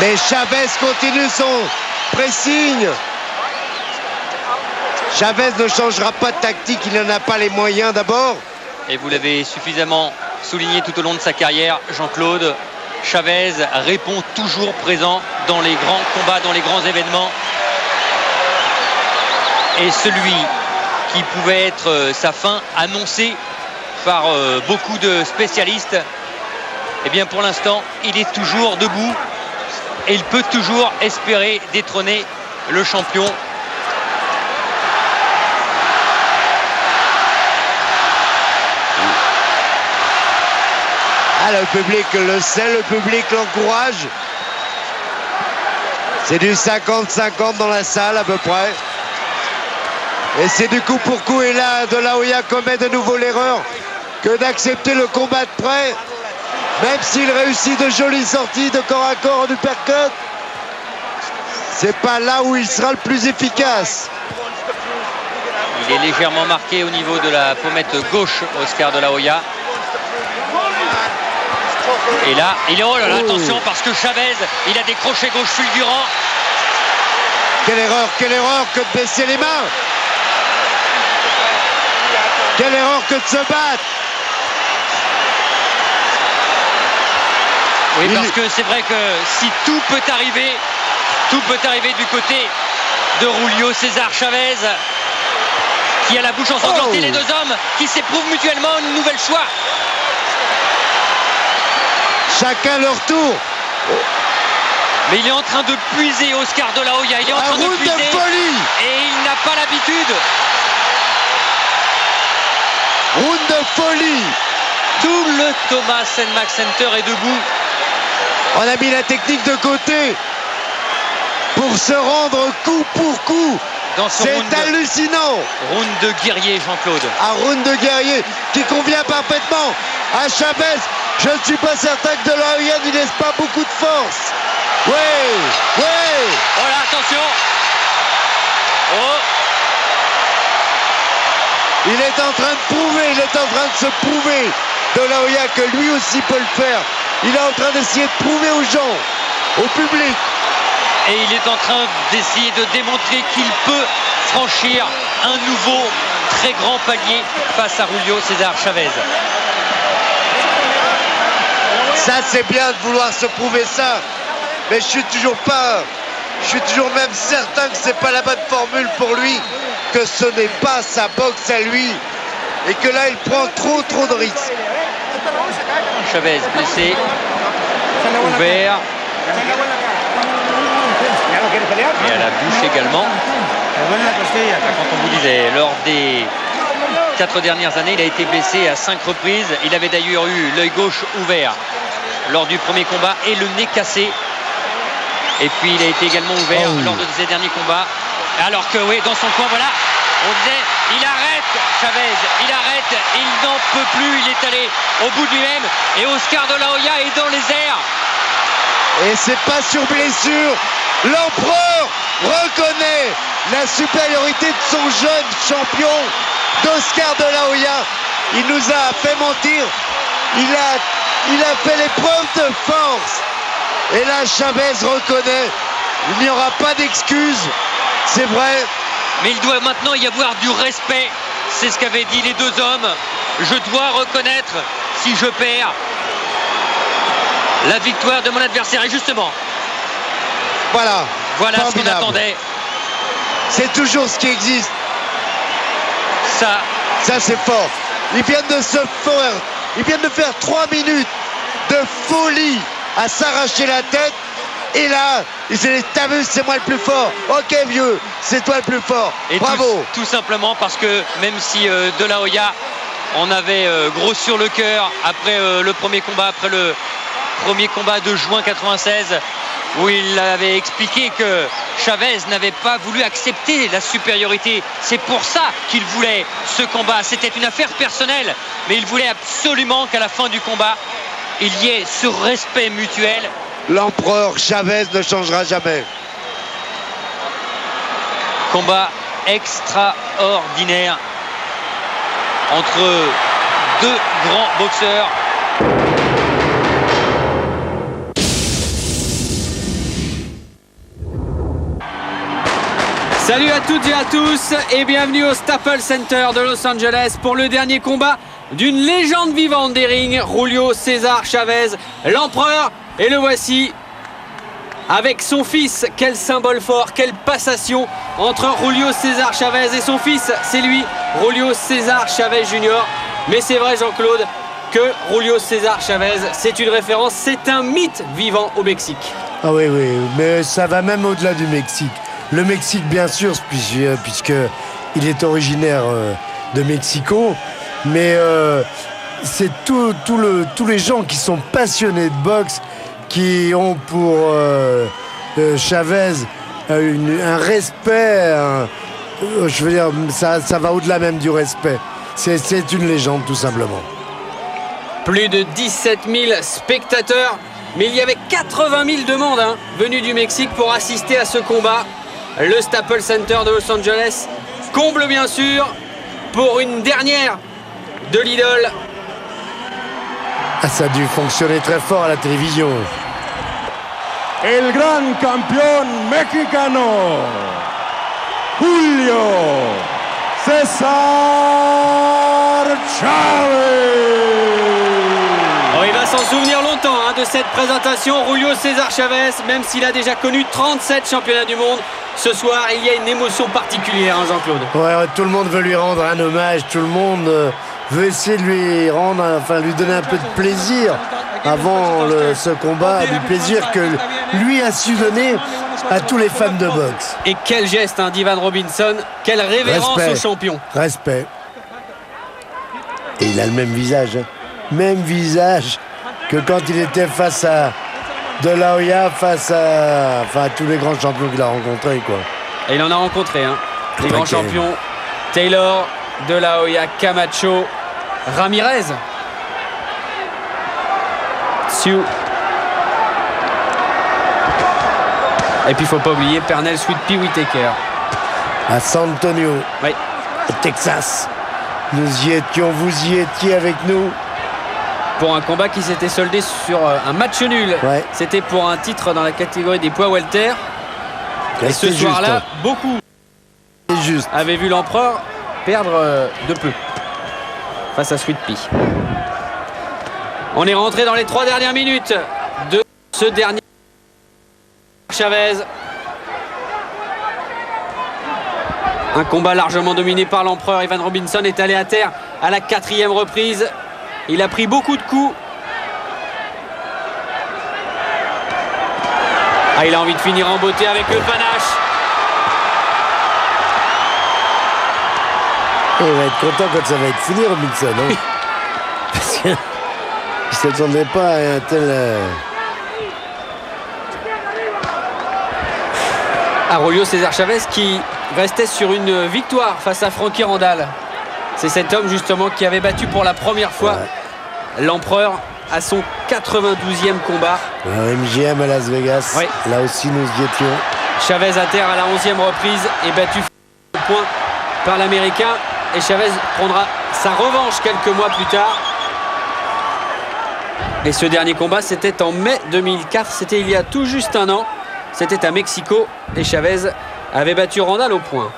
Mais Chavez continue son pressing. Chavez ne changera pas de tactique, il n'en a pas les moyens d'abord. Et vous l'avez suffisamment souligné tout au long de sa carrière, Jean-Claude. Chavez répond toujours présent dans les grands combats, dans les grands événements. Et celui qui pouvait être sa fin annoncée par beaucoup de spécialistes, eh bien pour l'instant, il est toujours debout et il peut toujours espérer détrôner le champion. Ah, le public le sait, le public l'encourage. C'est du 50-50 dans la salle à peu près. Et c'est du coup pour coup. Et là, De La Hoya commet de nouveau l'erreur que d'accepter le combat de près. Même s'il réussit de jolies sorties de corps à corps du percut, c'est pas là où il sera le plus efficace. Il est légèrement marqué au niveau de la pommette gauche, Oscar De La Hoya. Et là, il est, oh là là, attention, parce que Chavez, il a des crochets gauche fulgurants. Quelle erreur que de baisser les mains. Quelle erreur que de se battre. Oui, parce que c'est vrai que si tout peut arriver du côté de Julio César Chavez, qui a la bouche ensanglantée, les deux hommes qui s'éprouvent mutuellement une nouvelle fois. Chacun leur tour. Mais il est en train de puiser, Oscar De La Hoya. Il est en train de puiser. De folie. Et il n'a pas l'habitude. Round de folie. Tout le Thomas Max Center est debout. On a mis la technique de côté pour se rendre coup pour coup. C'est hallucinant. Round de guerrier, Jean-Claude. Un round de guerrier qui convient parfaitement à Chavez. Je ne suis pas certain que De La Hoya n'y laisse pas beaucoup de force. Oui, oui. Oh là, attention. Oh. Il est en train de prouver, il est en train de se prouver, De La Hoya, que lui aussi peut le faire. Il est en train d'essayer de prouver aux gens, au public. Et il est en train d'essayer de démontrer qu'il peut franchir un nouveau très grand palier face à Julio César Chavez. Ça, c'est bien de vouloir se prouver ça. Mais je suis toujours même certain que c'est pas la bonne formule pour lui, que ce n'est pas sa boxe à lui. Et que là, il prend trop de risques. Chavez blessé, ouvert. Et à la bouche également. Quand on vous disait, lors des 4 dernières années, il a été blessé à 5 reprises. Il avait d'ailleurs eu l'œil gauche ouvert lors du premier combat et le nez cassé. Et puis il a été également ouvert lors de ses derniers combats. Alors que oui, dans son coin, voilà, on disait, il arrête Chavez, il arrête, il n'en peut plus, il est allé au bout de lui-même. Et Oscar De La Hoya est dans les airs. Et c'est pas sur blessure. L'empereur reconnaît la supériorité de son jeune champion, d'Oscar De La Hoya. Il nous a fait mentir. Il a fait l'épreuve de force. Et là, Chavez reconnaît. Il n'y aura pas d'excuses. C'est vrai. Mais il doit maintenant y avoir du respect. C'est ce qu'avaient dit les deux hommes. Je dois reconnaître, si je perds, la victoire de mon adversaire. Et justement, voilà ce qu'on attendait. C'est toujours ce qui existe. Ça c'est fort. Ils viennent de faire 3 minutes de folie à s'arracher la tête. Et là, t'as vu, c'est moi le plus fort. Ok vieux, c'est toi le plus fort. Et bravo. Tout simplement parce que même si De La Hoya en avait gros sur le cœur après le premier combat, après le premier combat de juin 96, où il avait expliqué que Chavez n'avait pas voulu accepter la supériorité. C'est pour ça qu'il voulait ce combat. C'était une affaire personnelle, mais il voulait absolument qu'à la fin du combat, il y ait ce respect mutuel. L'empereur Chavez ne changera jamais. Combat extraordinaire entre deux grands boxeurs. Salut à toutes et à tous et bienvenue au Staples Center de Los Angeles pour le dernier combat d'une légende vivante des rings, Julio César Chavez, l'empereur. Et le voici avec son fils. Quel symbole fort, quelle passation entre Julio César Chavez et son fils. C'est lui, Julio César Chavez Jr. Mais c'est vrai, Jean-Claude, que Julio César Chavez, c'est une référence, c'est un mythe vivant au Mexique. Ah oui, mais ça va même au-delà du Mexique. Le Mexique, bien sûr, puisqu'il est originaire de Mexico, mais c'est tous les gens qui sont passionnés de boxe, qui ont pour Chavez un respect, je veux dire, ça va au-delà même du respect. C'est une légende, tout simplement. Plus de 17 000 spectateurs, mais il y avait 80 000 demandes venues du Mexique pour assister à ce combat. Le Staples Center de Los Angeles comble bien sûr pour une dernière de l'idole. Ça a dû fonctionner très fort à la télévision. El gran campeón mexicano, Julio César Chavez. Oh, il va s'en souvenir longtemps de cette présentation, Julio César Chavez, même s'il a déjà connu 37 championnats du monde. Ce soir, il y a une émotion particulière, Jean-Claude. Ouais, tout le monde veut lui rendre un hommage, tout le monde veut essayer de lui donner un peu de plaisir avant ce combat, du plaisir que lui a su donner à tous les fans de boxe. Et quel geste d'Ivan Robinson, quelle révérence Respect. au champion. Respect. Et il a le même visage. Même visage que quand il était face à De La Hoya, face à tous les grands champions qu'il a rencontrés, quoi. Et il en a rencontré, hein. Les grands Ok. champions. Taylor, De La Hoya, Camacho, Ramirez. Sioux. Et puis il faut pas oublier Pernell Sweetpea Whitaker. À San Antonio, oui. au Texas. Nous y étions, vous y étiez avec nous. Pour un combat qui s'était soldé sur un match nul. Ouais. C'était pour un titre dans la catégorie des poids welter. Et ce C'était soir-là, juste. beaucoup juste. avaient vu l'empereur perdre de peu face à Sweetpea. On est rentré dans les 3 dernières minutes de ce dernier Chavez. Un combat largement dominé par l'empereur. Ivan Robinson est allé à terre à la 4e reprise. Il a pris beaucoup de coups. Ah, il a envie de finir en beauté avec le panache. Il va être content quand ça va être fini, Robinson. Hein. Parce qu'il ne s'attendait pas à un tel... Julio César Chavez qui restait sur une victoire face à Frankie Randall. C'est cet homme justement qui avait battu pour la première fois l'empereur à son 92e combat. MGM à Las Vegas, oui. Là aussi nous y étions. Chavez à terre à la 11e reprise et battu au point par l'Américain. Et Chavez prendra sa revanche quelques mois plus tard. Et ce dernier combat, c'était en mai 2004. C'était il y a tout juste un an. C'était à Mexico. Et Chavez avait battu Randall au point.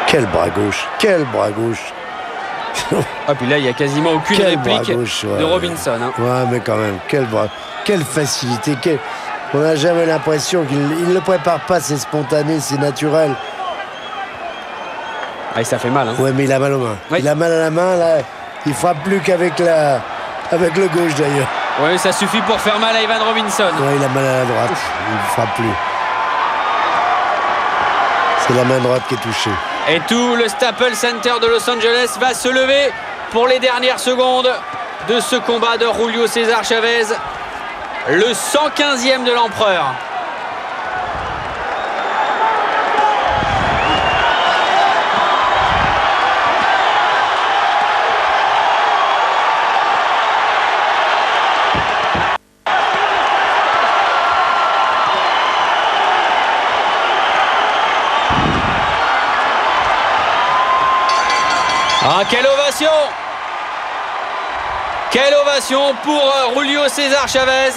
Quel bras gauche, quel bras gauche. Ah, puis là, il n'y a quasiment aucune Quel bras réplique gauche, de Robinson. Hein. Ouais, mais quand même, quel bras, quelle facilité. On n'a jamais l'impression qu'il ne le prépare pas, c'est spontané, c'est naturel. Ah, et ça fait mal. Hein. Ouais, mais il a mal aux mains. Oui. Il a mal à la main, là. Il frappe plus qu'avec avec le gauche, d'ailleurs. Oui, ça suffit pour faire mal à Ivan Robinson. Ouais, il a mal à la droite. Ouf. Il ne frappe plus. C'est la main droite qui est touchée. Et tout le Staples Center de Los Angeles va se lever pour les dernières secondes de ce combat de Julio César Chavez, le 115e de l'empereur. Ah, quelle ovation! Quelle ovation pour Julio César Chavez.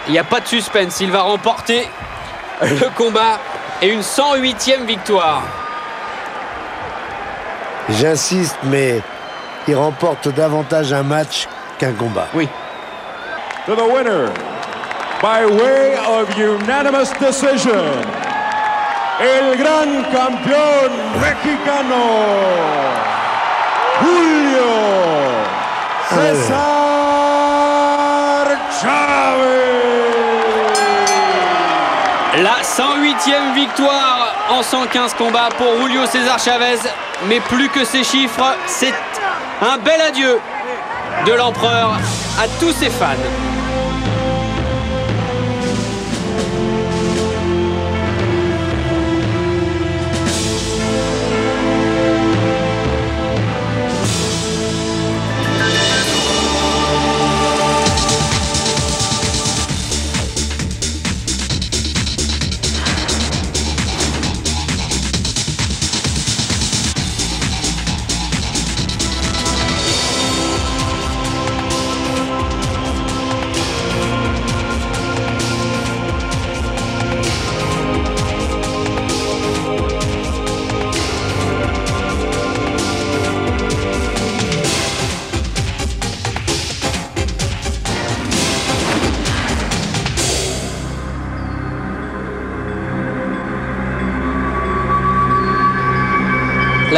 Il n'y a pas de suspense, il va remporter le combat et une 108e victoire. J'insiste, mais il remporte davantage un match qu'un combat. Oui. To the winner, by way of unanimous decision, el gran campeón mexicano, Julio César Chavez. La 108e victoire en 115 combats pour Julio César Chavez. Mais plus que ces chiffres, c'est un bel adieu de l'empereur à tous ses fans.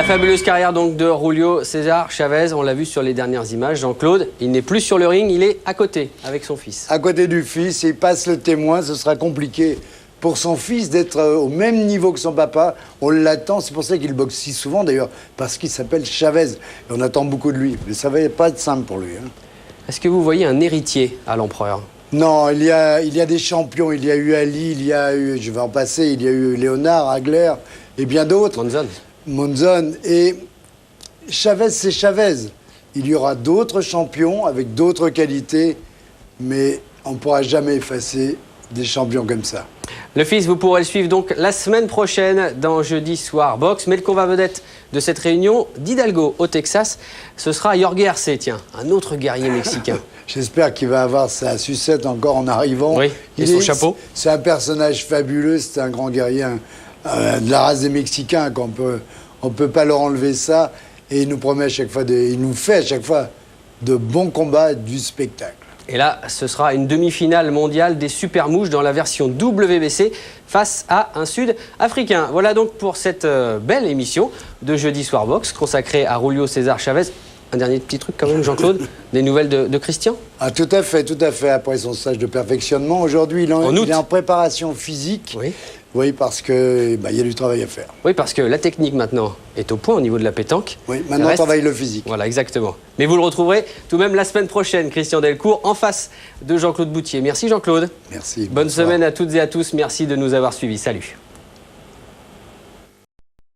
fabuleuse carrière donc de Julio César Chavez, on l'a vu sur les dernières images. Jean-Claude, il n'est plus sur le ring, il est à côté avec son fils. À côté du fils, il passe le témoin, ce sera compliqué pour son fils d'être au même niveau que son papa. On l'attend, c'est pour ça qu'il boxe si souvent d'ailleurs, parce qu'il s'appelle Chavez. Et on attend beaucoup de lui, mais ça va pas être simple pour lui. Hein. Est-ce que vous voyez un héritier à l'empereur? Non, il y a des champions. Il y a eu Ali, il y a eu, je vais en passer, il y a eu Léonard, Hagler et bien d'autres. Monzon. Et Chavez, c'est Chavez. Il y aura d'autres champions avec d'autres qualités, mais on ne pourra jamais effacer des champions comme ça. Le fils, vous pourrez le suivre donc la semaine prochaine dans Jeudi Soir Boxe. Mais le combat vedette de cette réunion d'Hidalgo au Texas, ce sera Jorge Arce, tiens, un autre guerrier mexicain. J'espère qu'il va avoir sa sucette encore en arrivant. Oui, et son chapeau. C'est un personnage fabuleux, c'est un grand guerrier de la race des Mexicains. On peut pas leur enlever ça. Et il nous promet à chaque fois, il nous fait à chaque fois de bons combats, du spectacle. Et là, ce sera une demi-finale mondiale des Super Mouches dans la version WBC face à un Sud-Africain. Voilà donc pour cette belle émission de Jeudi Soir Boxe consacrée à Julio César Chavez. Un dernier petit truc quand même, Jean-Claude, des nouvelles de Christian? Ah, tout à fait, après son stage de perfectionnement. Aujourd'hui, il est en préparation physique. Oui. Oui, parce qu'il y a du travail à faire. Oui, parce que la technique maintenant est au point au niveau de la pétanque. Oui, maintenant on travaille le physique. Voilà, exactement. Mais vous le retrouverez tout de même la semaine prochaine, Christian Delcourt, en face de Jean-Claude Boutier. Merci Jean-Claude. Merci. Bonne semaine à toutes et à tous. Merci de nous avoir suivis. Salut.